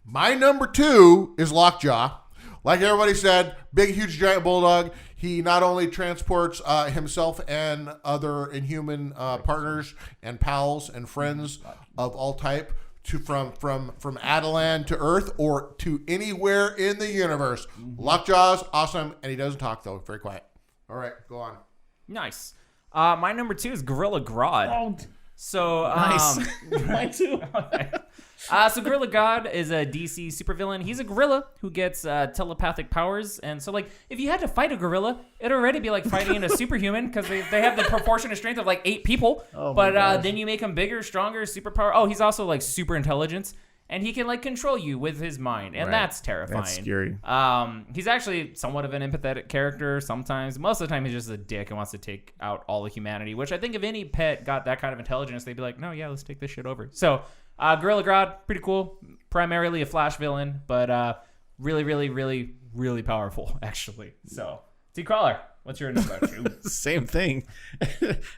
My number 2 is Lockjaw. Like everybody said, big, huge, giant bulldog. He not only transports himself and other inhuman partners and pals and friends of all type from Adelan to Earth or to anywhere in the universe. Lockjaw's awesome, and he doesn't talk though. Very quiet. All right, go on. Nice. My number 2 is Gorilla Grodd. Oh, So nice. Mine too. So Gorilla Grodd is a DC supervillain. He's a gorilla who gets telepathic powers, and so if you had to fight a gorilla, it'd already be like fighting a superhuman because they have the proportionate strength of 8 people. Oh, but then you make him bigger, stronger, superpower. Oh, he's also super intelligence, and he can control you with his mind, and Right. that's terrifying. That's scary. He's actually somewhat of an empathetic character sometimes. Most of the time, he's just a dick and wants to take out all of humanity, which I think if any pet got that kind of intelligence, they'd be like, no, yeah, let's take this shit over. So Gorilla Grodd, pretty cool. Primarily a Flash villain, but really, really, really, really powerful, actually. So, T-Crawler, what's your number 2? Same thing.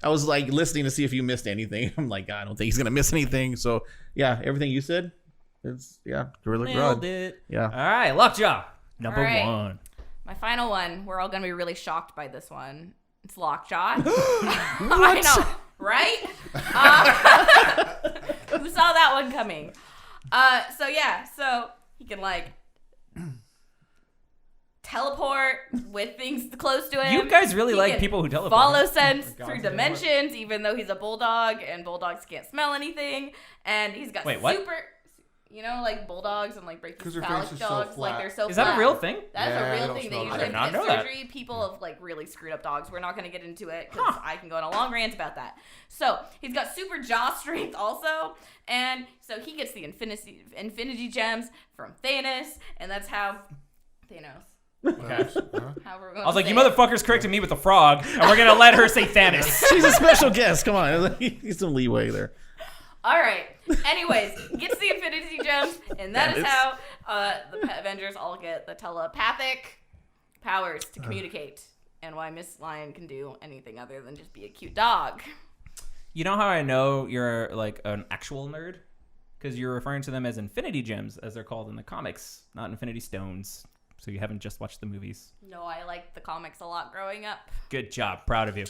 I was listening to see if you missed anything. I'm like, I don't think he's going to miss anything. So, yeah, everything you said. Gorilla Nailed Grodd. it. Yeah. All right, Lockjaw, number All right. 1. my final one, we're all going to be really shocked by this one. It's Lockjaw. I know, right? Who saw that one coming? So he can teleport with things close to him. You guys really He like can people who teleport. follow sense God, through teleport. dimensions, even though he's a bulldog and bulldogs can't smell anything. And he's got Wait, what? super, bulldogs and Because their brachycephalic face is so dogs, flat. they're so Is that flat. a real thing? That is Yeah, a they real don't thing. They smell usually good. I did not get know that. surgery. People have really screwed up dogs. We're not going to get into it because I can go on a long rant about that. So he's got super jaw strength also, and so he gets the infinity gems from Thanos, and that's how Thanos. Okay. However we're going I was to like, say you it. motherfuckers corrected me with a frog, and we're gonna let her say Thanos. She's a special guest. Come on. He's some leeway there. All right. Anyways, gets the infinity gems, and that is how the Pet Avengers all get the telepathic powers to communicate, and why Miss Lion can do anything other than just be a cute dog. You know how I know you're an actual nerd? Because you're referring to them as infinity gems, as they're called in the comics, not infinity stones. So you haven't just watched the movies. No, I liked the comics a lot growing up. Good job. Proud of you.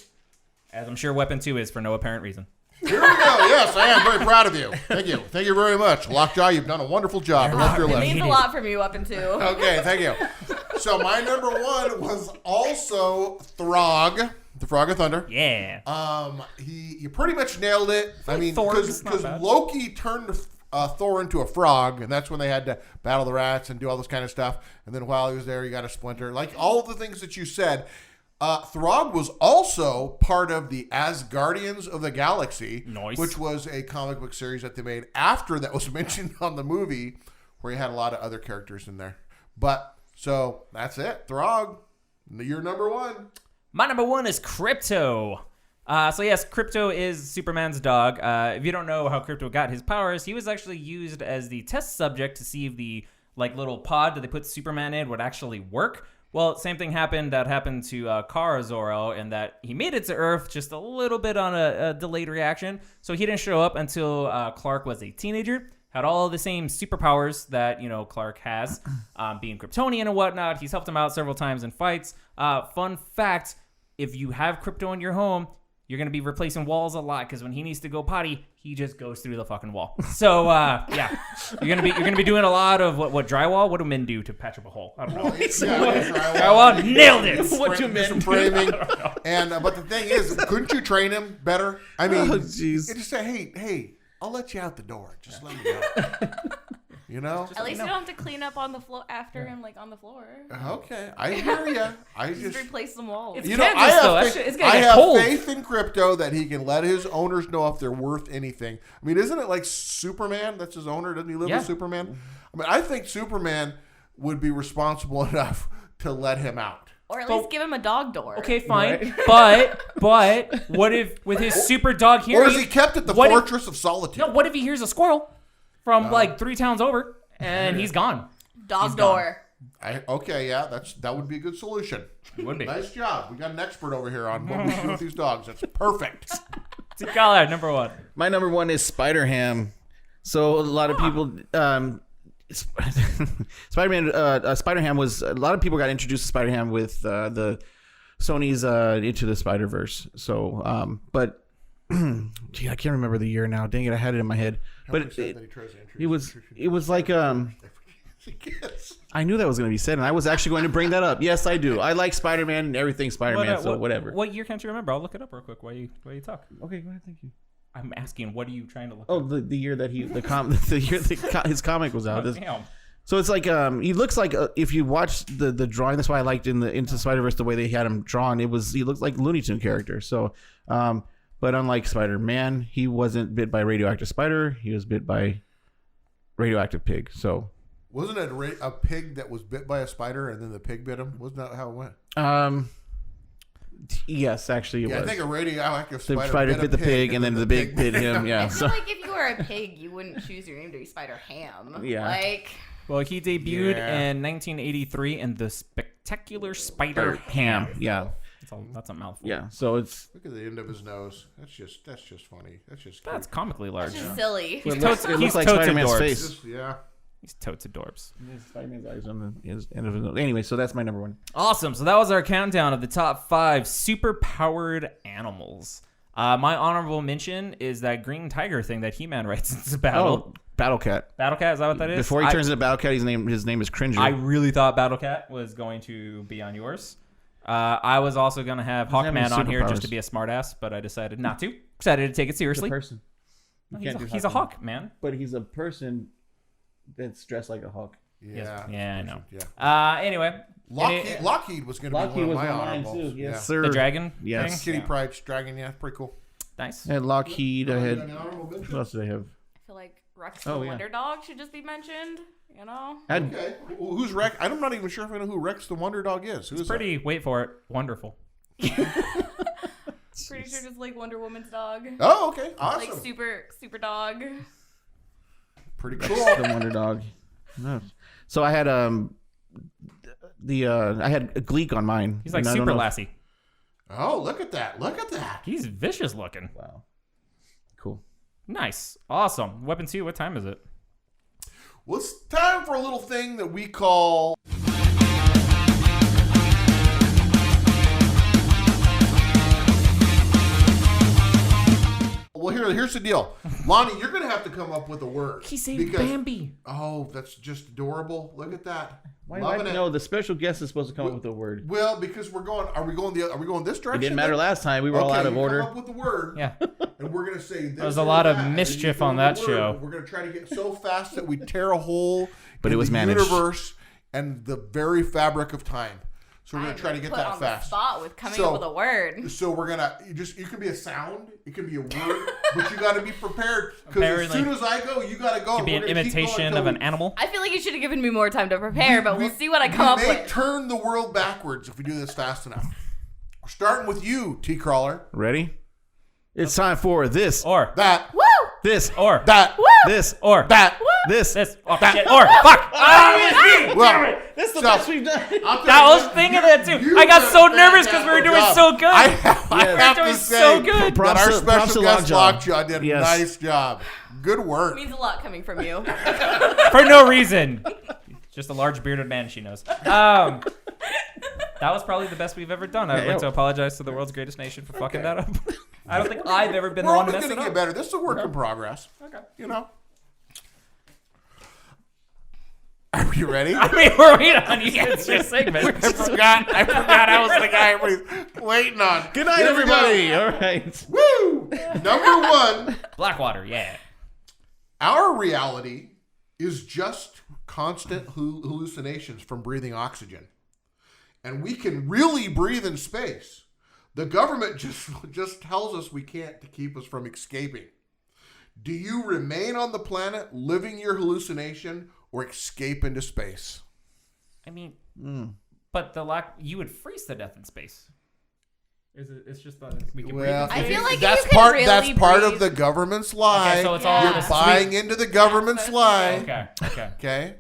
As I'm sure Weapon 2 is for no apparent reason. Here we go. Yes, I am very proud of you. Thank you. Thank you very much. Lockjaw, you've done a wonderful job. I love your It list. means a lot from you up into. Okay, thank you. So my number one was also Throg, the Frog of Thunder. Yeah. You pretty much nailed it. I mean, Thor's because not bad. Loki turned Thor into a frog, and that's when they had to battle the rats and do all this kind of stuff. And then while he was there, he got a splinter. Like all of the things that you said. Throg was also part of the Asgardians of the Galaxy, Nice. which was a comic book series that they made after that was mentioned on the movie, where you had a lot of other characters in there. But so that's it. Throg, you're number one. My number one is Crypto. So yes, Crypto is Superman's dog. If you don't know how Crypto got his powers, he was actually used as the test subject to see if the little pod that they put Superman in would actually work. Well, same thing happened to Kara Zor-El, in that he made it to Earth just a little bit on a delayed reaction. So he didn't show up until Clark was a teenager. Had all the same superpowers that, Clark has, being Kryptonian and whatnot. He's helped him out several times in fights. Fun fact, if you have Crypto in your home, you're going to be replacing walls a lot, because when he needs to go potty, he just goes through the fucking wall. So, yeah, you're going to be doing a lot of what drywall? What do men do to patch up a hole? I don't know. Drywall, nailed it. What do men do? Framing. And but the thing is, couldn't you train him better? I mean, Oh, jeez. you just say, hey, I'll let you out the door. Just let me go. You know? At least you don't have to clean up on the floor after him, on the floor. Okay, I hear you. I Just replace some walls. It's You know, Kansas, though. That shit is gonna I get have cold. faith in Crypto that he can let his owners know if they're worth anything. I mean, isn't it like Superman? That's his owner. Doesn't he live with Superman? I mean, I think Superman would be responsible enough to let him out. Or at least give him a dog door. Okay, fine. But what if with his super dog Or hearing? is he kept at the what if- Fortress of Solitude? No, what if he hears a squirrel from 3 towns over and he's gone? Dog door. Okay, yeah, that would be a good solution. Would be. Nice job. We got an expert over here on what we do with these dogs. That's perfect. Tikala, number one. My number one is Spider-Ham. So a lot of people, Spider-Ham was, a lot of people got introduced to Spider-Ham with the Sony's Into the Spider-Verse. So, but gee, I can't remember the year now. Dang it, I had it in my head. But it was like I knew that was going to be said, and I was actually going to bring that up. Yes, I do. I like Spider-Man and everything Spider-Man. So whatever. What year can't you remember? I'll look it up real quick while you talk. Okay, go ahead. Thank you. I'm asking, what are you trying to look Oh, up? the year that the year that his comic was out. Damn. So it's like he looks like if you watch the drawing. That's why I liked in the Into Spider-Verse the way they had him drawn. He looked like a Looney Tune character. So, but unlike Spider-Man, he wasn't bit by a radioactive spider. He was bit by radioactive pig. So Wasn't it a pig that was bit by a spider and then the pig bit him? Wasn't that how it went? Yes, actually, it was. I think a radioactive The spider spider bit the pig, and then the pig bit him. Yeah. I So feel like if you were a pig, you wouldn't choose your name to be Spider-Ham. Yeah. Well, he debuted Yeah. in 1983 in The Spectacular Spider-Ham. Yeah. That's a mouthful. Yeah. So it's Look at the end of his nose. That's just funny. That's just That's cute. comically large. It's just silly. it totes- looks he's like totes Spider-Man's adorbs. face. Just, yeah. He's totes adorbs. Spider-Man's eyes on his end of his nose. Anyway, so that's my number one. Awesome. So that was our countdown of the top 5 super-powered animals. My honorable mention is that green tiger thing that He-Man writes into Battle. Oh, Battle Cat. Battle Cat, is that what that is? Before he turns into Battle Cat, his name is Cringer. I really thought Battle Cat was going to be on yours. I was also going to have Doesn't have Hawkman any on here just superpowers. to be a smartass, but I decided not to. Decided to take it seriously. person. No, You can't do he's a Hawkman. hawk, man. But he's a person that's dressed like a hawk. Yeah. Yeah, I know. Yeah. Anyway. Lockheed was going to be Lockheed one was of my one of mine honorables. too. Yes, Yeah. sir. The dragon Yes. thing? Kitty Pryde's dragon. Yeah, pretty cool. Nice. I had Lockheed. I had. Honorable mention? What else did I have? I feel like Rex the Oh, yeah. Wonder Dog should just be mentioned. You know? I had Okay. Well, who's Rex? I'm not even sure if I know who Rex the Wonder Dog is. Who is Pretty, wait for it, wonderful. Pretty sure just like Wonder Woman's dog. that? Oh, okay. Awesome. Like super dog. Pretty cool. the Wonder Dog. No. So I had I had a Gleek on mine. He's like And I don't super know- Lassie. Oh, look at that. Look at that. He's vicious looking. Wow. Cool. Nice. Awesome. Weapon 2, what time is it? Well, it's time for a little thing that we call... here's the deal. Lonnie, you're going to have to come up with a word. He saved Bambi. Oh, that's just adorable. Look at that. Why do I know the special guest is supposed to come up with a word? Well, because are we going this direction? It didn't matter last time. We were all out of order. Come up with the word. Yeah. And we're going to say this. There was a lot of mischief on that show. We're going to try to get so fast that we tear a hole But in it was the managed. universe and the very fabric of time. So we're going to try to get that on fast. The spot with coming up with a word. So we're going to you can be a sound, it can be a word, but you got to be prepared because as soon as I go, you got to go. Could be an imitation of an animal. I feel like you should have given me more time to prepare, but we'll see what I come up We may with. turn the world backwards if we do this fast enough. We're starting with you, T Crawler. Ready? It's time for this. Or That. Woo! This. Or That. Woo! this. Or That. This. this. Oh, That. shit. Or fuck. Ah, Well, That's the So- best we've done. I was thinking that too. I got so nervous because we were doing so good. I have doing to so say good. that our Props special to guest Lockjaw. Lockjaw did a Yes. nice job. Good work. It means a lot coming from you. For no reason. Just a large bearded man she knows. That was probably the best we've ever done. I would like to apologize to the world's greatest nation for fucking that up. I don't think I've ever been the We're one to always mess going it to get up. better. This is a work in progress. Okay. You know. Are you ready? I mean, we're waiting on you. It's your segment. I forgot I was the guy everybody's waiting on. Good night, Here we go. everybody. All right. Woo! Number one. Blackwater, yeah. Our reality is just constant hallucinations from breathing oxygen. And we can really breathe in space. The government just tells us we can't to keep us from escaping. Do you remain on the planet living your hallucination or escape into space? I mean, but you would freeze to death in space. It's just we can Well, I feel like that's you can part really that's part breathe. of the government's lie. Okay, so it's all You're this buying into the government's lie. Okay. Okay.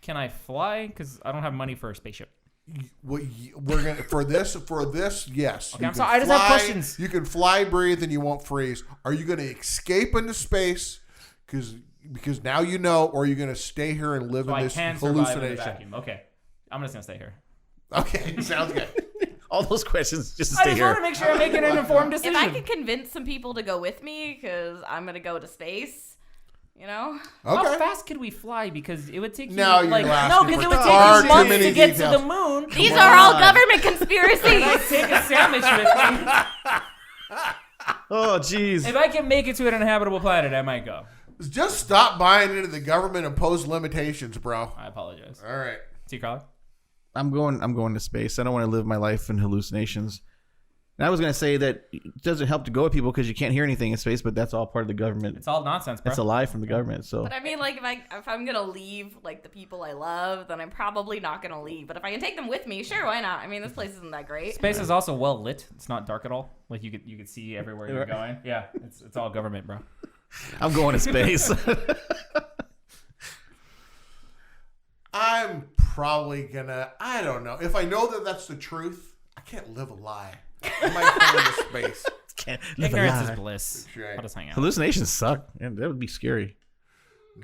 Can I fly? Because I don't have money for a spaceship. We're gonna for this yes. Okay, You I'm can sorry, I just have fly, questions. You can fly, breathe, and you won't freeze. Are you going to escape into space? Because now you know, or are you going to stay here and live So in I this can survive in the hallucination? vacuum. Okay. I'm just going to stay here. Okay, sounds good. All those questions just to I stay just want to here. make sure I'm making an informed If decision. I could convince some people to go with me, because I'm going to go to space, you know? How Okay. fast could we fly? Because it would take you Now you're like asking because for it would far take too you months many to get details. to the moon. These are all on. government conspiracies. Take a sandwich with me. Oh, jeez. If I can make it to an inhabitable planet, I might go. Just stop buying into the government imposed limitations, bro. I apologize. All right. T. Carly? I'm going to space. I don't want to live my life in hallucinations. And I was going to say that it doesn't help to go with people because you can't hear anything in space, but that's all part of the government. It's all nonsense, bro. That's a lie from the government. So But I mean, like, if I'm gonna leave, like, the people I love, then I'm probably not gonna leave. But if I can take them with me, sure, why not? I mean, this place isn't that great. Space is also well lit. It's not dark at all. Like you could see everywhere you're going. Yeah, it's all government, bro. I'm going to space. I'm probably gonna. I don't know. If I know that that's the truth, I can't live a lie. I might go into space. Can't live a Ignorance is lie. bliss. That's right. I'll just hang out. Hallucinations suck. Yeah, that would be scary.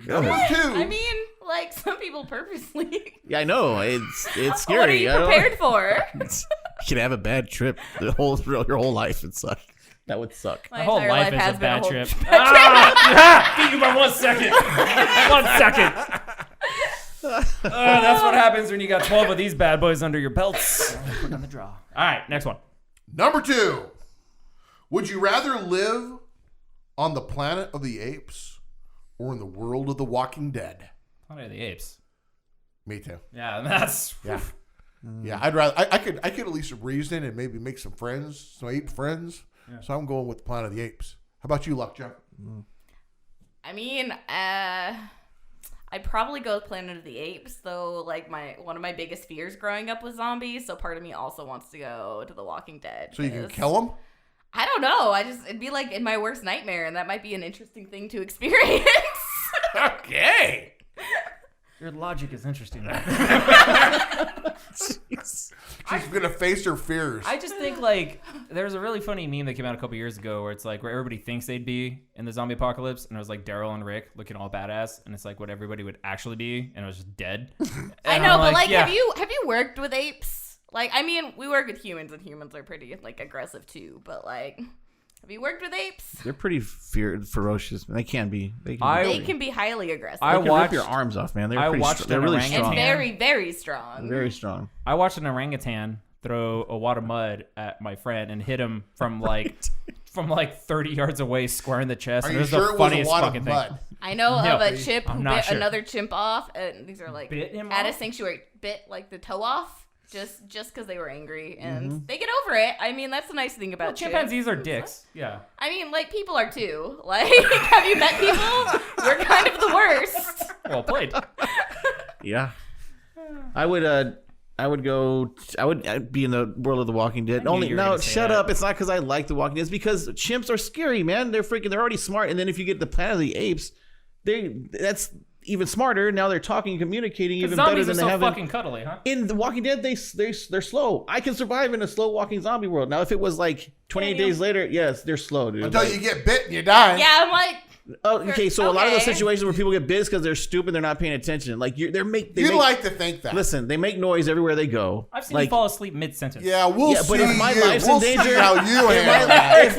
Go Number ahead. 2. I mean, like, some people purposely. Yeah, I know. It's scary. What are you I don't- prepared for? You could have a bad trip your whole life would suck. That would suck. My My whole entire life is has a been bad whole trip. trip. Beat you by 1 second. 1 second. That's what happens when you got 12 of these bad boys under your belts. Put on the draw. All right, next one. Number 2. Would you rather live on the planet of the apes or in the world of the Walking Dead? Planet of the Apes. Me too. Yeah, that's Yeah. Yeah, I'd rather. I could at least reason and maybe make some friends, some ape friends. Yeah. So I'm going with Planet of the Apes. How about you, Lockjaw? I mean, I'd probably go with Planet of the Apes, though. Like, one of my biggest fears growing up was zombies, so part of me also wants to go to The Walking Dead. So you can 'cause- kill them? I don't know. It'd be like in my worst nightmare, and that might be an interesting thing to experience. Okay. your logic is interesting. She's gonna face her fears. I just think like there was a really funny meme that came out a couple years ago where it's like where everybody thinks they'd be in the zombie apocalypse, and it was like Daryl and Rick looking all badass, and it's like what everybody would actually be, and it was just dead. I And know, I'm but like, yeah. have you worked with apes? Like, I mean, we work with humans, and humans are pretty like aggressive too. But like, Have you worked with apes? They're pretty ferocious. They can be. They can be highly aggressive. They can rip your arms off, man. They're really strong. And very, very strong. Very strong. I watched an orangutan throw a wad of mud at my friend and hit him from like 30 yards away, square in the chest. Are and you sure it was a wad of mud? I know of a chimp who bit sure. another chimp off, and these are like bit him at off? a sanctuary, bit like the toe off. Just because they were angry, and they get over it. I mean, that's the nice thing about chimpanzees are dicks. Yeah. I mean, like, people are too. Like, have you met people? We're kind of the worst. Well played. Yeah. I would be in the world of The Walking Dead. Shut up. It's not because I like The Walking Dead. It's because chimps are scary, man. They're already smart. And then if you get the Planet of the Apes, that's even smarter. Now they're talking and communicating even better than they have. Fucking cuddly, huh? In The Walking Dead, they're slow. I can survive in a slow walking zombie world. Now, if it was like 28 days later, yes, they're slow, dude. Until you get bit and you die. Yeah, I'm like. Okay, so a lot of those situations where people get bit is because they're stupid, they're not paying attention. Like you like to think that. Listen, they make noise everywhere they go. I've seen you fall asleep mid-sentence. Yeah, we'll see. But if my life's in danger,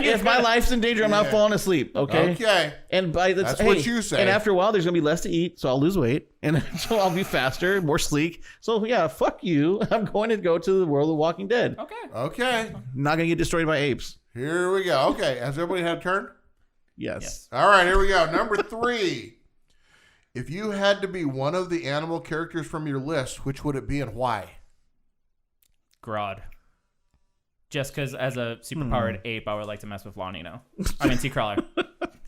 if my life's in danger, I'm not falling asleep. Okay. Okay. And that's what you say. And after a while, there's gonna be less to eat, so I'll lose weight, and so I'll be faster, more sleek. So yeah, fuck you. I'm going to go to the world of Walking Dead. Okay. Not gonna get destroyed by apes. Here we go. Okay. Has everybody had a turn? Yes. All right, here we go. Number 3. If you had to be one of the animal characters from your list, which would it be and why? Grodd. Just because as a superpowered ape, I would like to mess with Lonnie now. I mean, T-Crawler.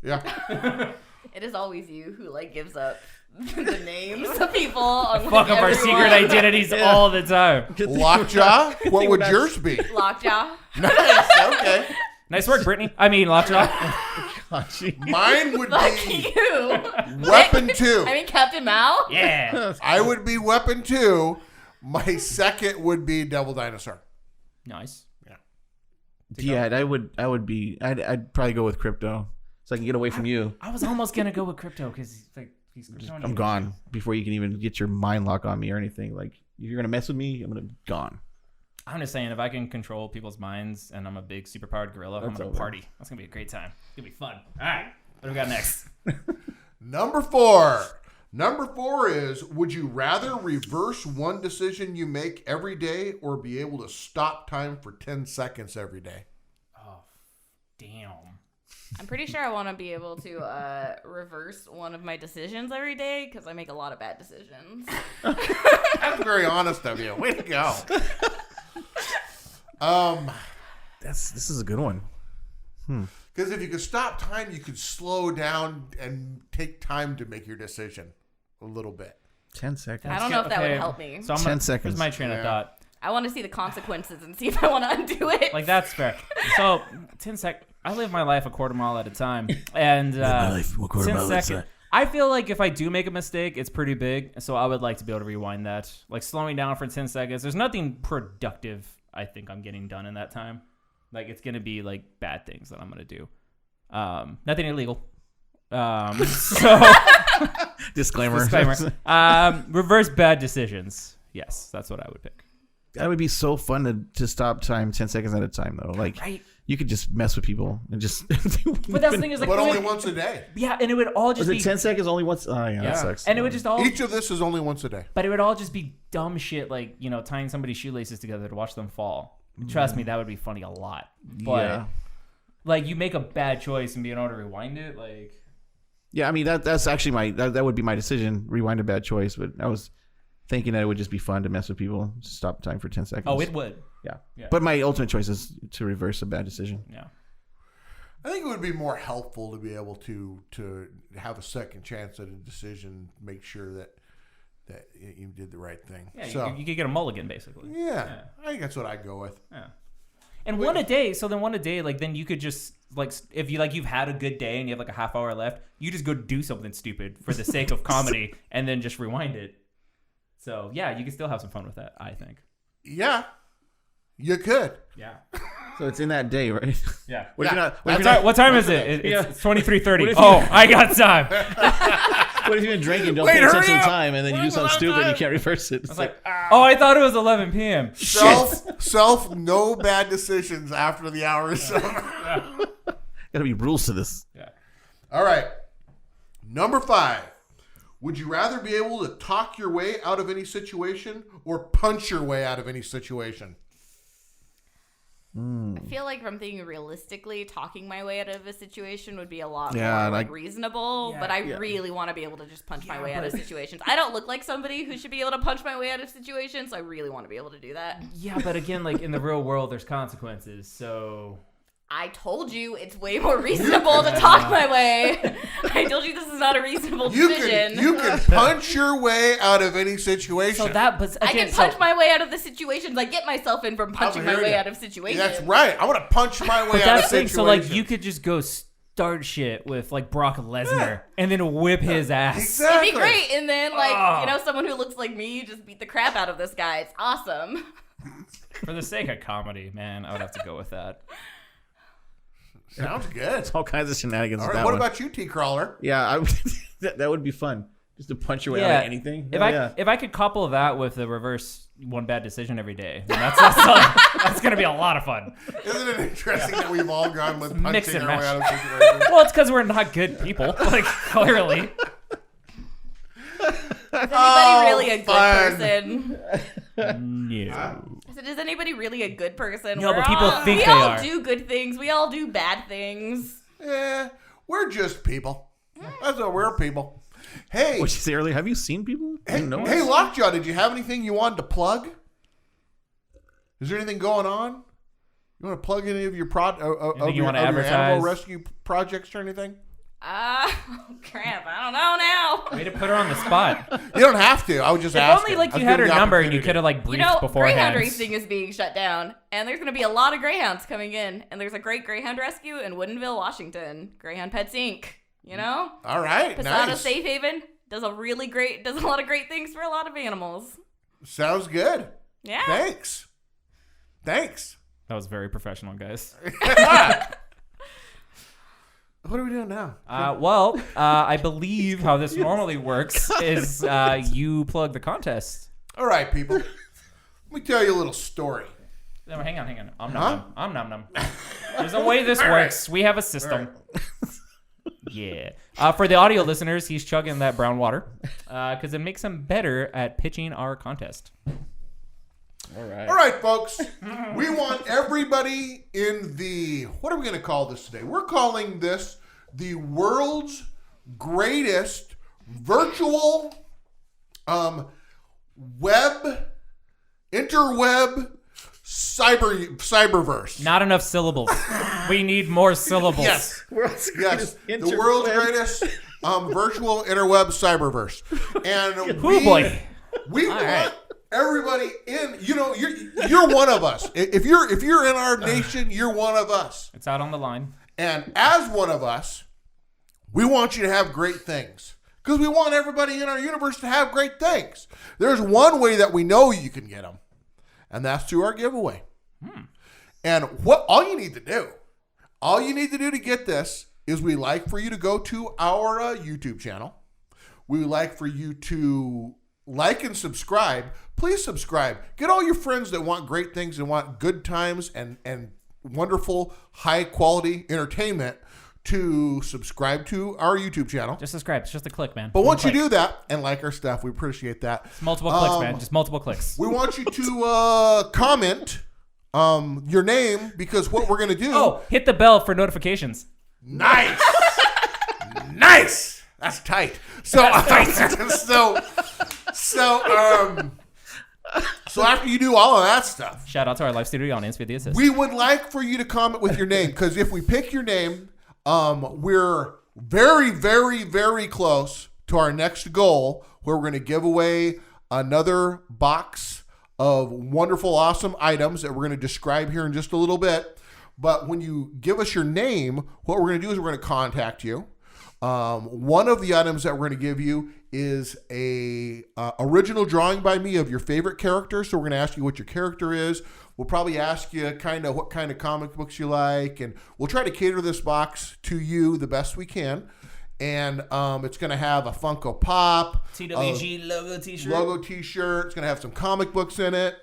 Yeah. It is always you who like gives up the names of people. On Fuck up our secret identities all the time. Lockjaw? What would yours be? Lockjaw. Nice. Okay. Nice work, Brittany. I mean, Lockjaw. Mine would be you. Weapon 2. I mean, Captain Mao. Yeah. I would be Weapon 2. My second would be Devil Dinosaur. Nice. Yeah, I'd probably go with Crypto, so I can get away from you. I was almost gonna go with Crypto because he's I'm gone before you can even get your mind lock on me or anything. Like, if you're gonna mess with me, I'm gonna be gone. I'm just saying, if I can control people's minds and I'm a big superpowered gorilla, I'm gonna party. That's gonna be a great time. It's gonna be fun. All right, what do we got next? Number 4. Number 4 is, would you rather reverse one decision you make every day or be able to stop time for 10 seconds every day? Oh, damn. I'm pretty sure I want to be able to reverse one of my decisions every day because I make a lot of bad decisions. That's very honest of you. Way to go. This is a good one. Because if you could stop time, you could slow down and take time to make your decision a little bit. 10 seconds. I don't know if that would help me. So 10 seconds. Here's my train of thought. I want to see the consequences and see if I want to undo it. Like, that's fair. So 10 seconds. I live my life a quarter mile at a time, and 10 seconds. I feel like if I do make a mistake, it's pretty big. So I would like to be able to rewind that. Like, slowing down for 10 seconds. There's nothing productive I think I'm getting done in that time. Like, it's going to be like bad things that I'm going to do. Nothing illegal. So Disclaimer. Reverse bad decisions. Yes, that's what I would pick. That would be so fun to stop time 10 seconds at a time, though. Like, you could just mess with people and just. But that's the thing is, like, but only once a day. Yeah, and it would all just be 10 seconds only once. Oh yeah, that sucks. And it would just all. Each of this is only once a day. But it would all just be dumb shit, like, you know, tying somebody's shoelaces together to watch them fall. Trust me, that would be funny a lot. But like, you make a bad choice and being able to rewind it, like. Yeah, I mean that's actually that would be my decision. Rewind a bad choice, but I was thinking that it would just be fun to mess with people. Stop time for 10 seconds. Oh, it would. Yeah. But my ultimate choice is to reverse a bad decision. Yeah. I think it would be more helpful to be able to have a second chance at a decision, make sure that you did the right thing. Yeah, so, you could get a mulligan, basically. Yeah, I think that's what I'd go with. Yeah. And one a day, like, then you could just, like, if you, like, you've had a good day and you have, like, a half hour left, you just go do something stupid for the sake of comedy and then just rewind it. So, yeah, you can still have some fun with that, I think. Yeah, you could. Yeah. So it's in that day, right? Yeah. What what time is it? It's 23:30. Oh, I got time. What if you've been drinking, don't pay attention to time, and then you do something stupid and you can't reverse it? It's like, oh, I thought it was 11 p.m. No bad decisions after the hour is over. Gotta be rules to this. Yeah. All right. Number 5. Would you rather be able to talk your way out of any situation or punch your way out of any situation? I feel like if I'm thinking realistically, talking my way out of a situation would be a lot Yeah, more like- reasonable. Yeah, but I yeah. really want to be able to just punch my way out of situations. I don't look like somebody who should be able to punch my way out of situations, so I really want to be able to do that. Yeah, but again, like in the real world, there's consequences. So I told you it's way more reasonable to talk my way. I told you this is not a reasonable decision. You can punch your way out of any situation. so that, but I again, can punch my way out of the situations I get myself in from punching my hearing way you. out of situations. That's right. I want to punch my way But out of that's the thing. situations. So like, you could just go start shit with like Brock Lesnar and then whip his ass. Exactly. It'd be great, and then Oh. someone who looks like me just beat the crap out of this guy. It's awesome. For the sake of comedy, man, I would have to go with that. Sounds good. All kinds of shenanigans. All with right. that What one. about you, T-Crawler? Yeah, that would be fun. Just to punch your way out of anything. If I could couple that with the reverse one bad decision every day, then that's that's gonna be a lot of fun. Isn't it interesting that we've all gone with Mix punching and our way match. out of situations? Well, it's because we're not good people, like clearly. Is anybody really a good fun. person? No. I said, is anybody really a good person? No, but people think we they all are. do good things. We all do bad things. We're just people. That's what we're people. Hey, What you say earlier? Have you seen people? hey, You know hey, us? Lockjaw, did you have anything you wanted to plug? Is there anything going on? You want to plug any of your Anything you wanna your advertise? animal rescue projects or anything? Oh, crap. I don't know now. Way to put her on the spot. You don't have to. I was just If asking. only like I was you had her giving the number and you opportunity. could have like briefed Greyhound beforehand. racing is being shut down, and there's going to be a lot of greyhounds coming in, and there's a great greyhound rescue in Woodinville, Washington. Greyhound Pets Inc. You know, All right, Posada nice. Safe Haven does a lot of great things for a lot of animals. Sounds good. Yeah. Thanks. That was very professional, guys. What are we doing now? I believe how this normally works is you plug the contest. All right, people. Let me tell you a little story. No, hang on. I'm Huh? num. There's a way this works. We have a system. Yeah. For the audio listeners, he's chugging that brown water because it makes him better at pitching our contest. All right. All right, folks. We want everybody in the, what are we going to call this today? We're calling this the world's greatest virtual interweb cyberverse. Not enough syllables. We need more syllables. Yes. Yes. The world's greatest virtual interweb cyberverse. And Oh boy. we want right. everybody in. You know, you're one of us. If you're in our nation, you're one of us. It's out on the line. And as one of us, we want you to have great things. Because we want everybody in our universe to have great things. There's one way that we know you can get them, and that's through our giveaway. And all you need to do to get this is we like for you to go to our YouTube channel. We would like for you to like and subscribe. Please subscribe. Get all your friends that want great things and want good times and wonderful, high-quality entertainment to subscribe to our YouTube channel. Just subscribe. It's just a click, man. But One once you click. do that and like our stuff, we appreciate that. It's multiple clicks, man. Just multiple clicks. We want you to comment your name because what we're going to do... Oh, hit the bell for notifications. Nice. Nice. That's tight. So after you do all of that stuff, Shout out to our live studio audience for the assist. we would like for you to comment with your name because if we pick your name, we're very, very, very close to our next goal where we're going to give away another box of wonderful, awesome items that we're going to describe here in just a little bit. But when you give us your name, what we're going to do is we're going to contact you. One of the items that we're going to give you is a original drawing by me of your favorite character. So we're going to ask you what your character is. We'll probably ask you kind of what kind of comic books you like, and we'll try to cater this box to you the best we can. And it's going to have a Funko Pop, TWG logo t-shirt. logo T-shirt. It's going to have some comic books in it.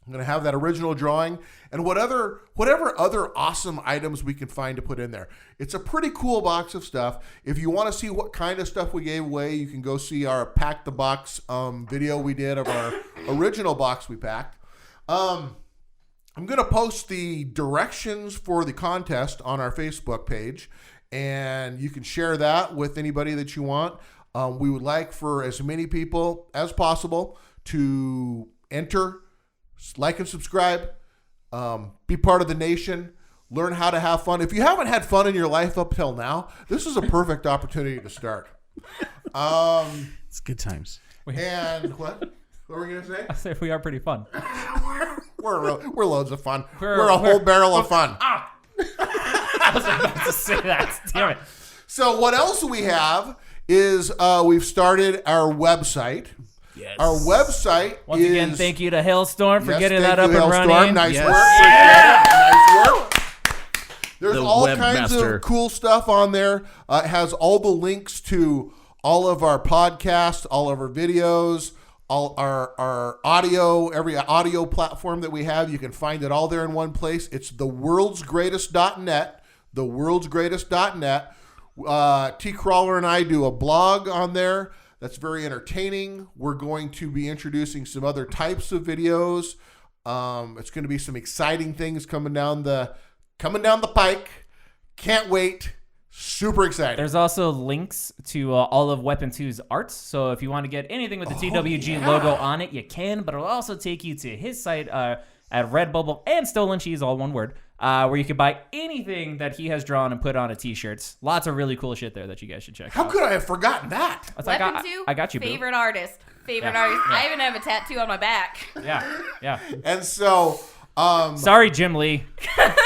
I'm going to have that original drawing and whatever other awesome items we can find to put in there. It's a pretty cool box of stuff. If you want to see what kind of stuff we gave away, you can go see our Pack the Box video we did of our original box we packed. I'm going to post the directions for the contest on our Facebook page, and you can share that with anybody that you want. We would like for as many people as possible to enter, like and subscribe, be part of the nation, learn how to have fun. If you haven't had fun in your life up till now, this is a perfect opportunity to start. It's good times. And what were we gonna say? I said we are pretty fun. We're loads of fun. We're a whole barrel of fun. I was about to say that. Damn it. So what else we have is we've started our website. Yes. Our website Once is... again, thank you to Hailstorm for Yes, getting thank that up you, and Hailstorm. running. Nice Yes. work. Nice work. There's The all kinds webmaster. of cool stuff on there. It has all the links to all of our podcasts, all of our videos, all our audio, every audio platform that we have. You can find it all there in one place. It's theworldsgreatest.net, theworldsgreatest.net. T-Crawler and I do a blog on there that's very entertaining. We're going to be introducing some other types of videos. It's going to be some exciting things coming down the pike. Can't wait. Super excited. There's also links to all of Weapon 2's arts. So if you want to get anything with the TWG logo on it, you can. But it'll also take you to his site at Redbubble and Stolen Cheese, all one word, where you can buy anything that he has drawn and put on a t-shirts. Lots of really cool shit there that you guys should check out. How could I have forgotten that? It's Weapon like, 2, I got you, boo. favorite artist. Yeah. I even have a tattoo on my back. Yeah. And so... Sorry, Jim Lee.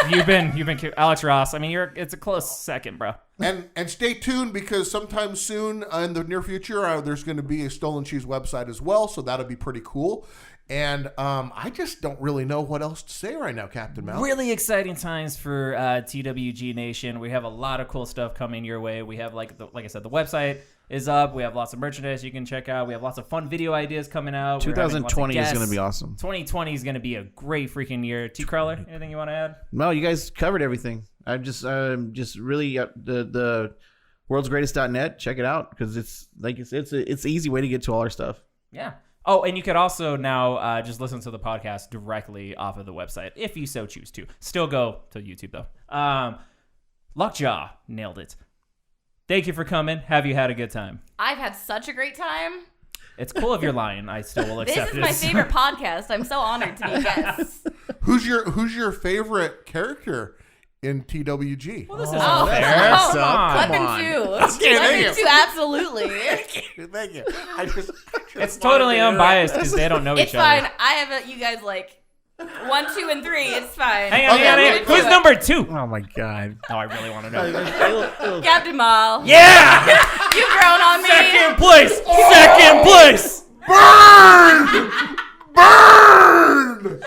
You've been Alex Ross. I mean, it's a close second, bro. And stay tuned because sometime soon in the near future, there's going to be a Stolen Cheese website as well, so that'll be pretty cool. And I just don't really know what else to say right now, Captain Mal. Really exciting times for TWG Nation. We have a lot of cool stuff coming your way. We have, like I said, the website is up. We have lots of merchandise you can check out. We have lots of fun video ideas coming out. 2020 is going to be awesome. 2020 is going to be a great freaking year. T-Crawler, anything you want to add? No, you guys covered everything. I'm just really the worldsgreatest.net. Check it out because it's an easy way to get to all our stuff. Yeah. Oh, and you could also now just listen to the podcast directly off of the website if you so choose to. Still go to YouTube though. Lockjaw nailed it. Thank you for coming. Have you had a good time? I've had such a great time. It's cool if you're lying. I still will accept This is my favorite podcast. I'm so honored to be a guest. Who's your favorite character in TWG? Well, this is Oh, unfair. oh, Come on. Weapon 2. Okay, thank Weapon you. 2, absolutely. Thank you. I just It's totally wanted to- unbiased because they don't know It's each other. fine. I have you guys like 1, 2, and 3. It's fine. Hang on, Okay, hang on. really Who's quick. number 2? Oh my god. Oh, I really want to know. Captain Mal. Yeah! You've grown on me. Second place! Second place! Burn! Burn!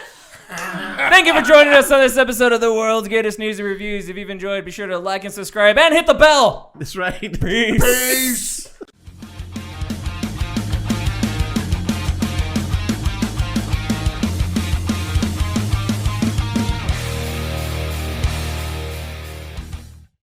Thank you for joining us on this episode of the World's Greatest News and Reviews. If you've enjoyed, be sure to like and subscribe and hit the bell. That's right. Peace. Peace.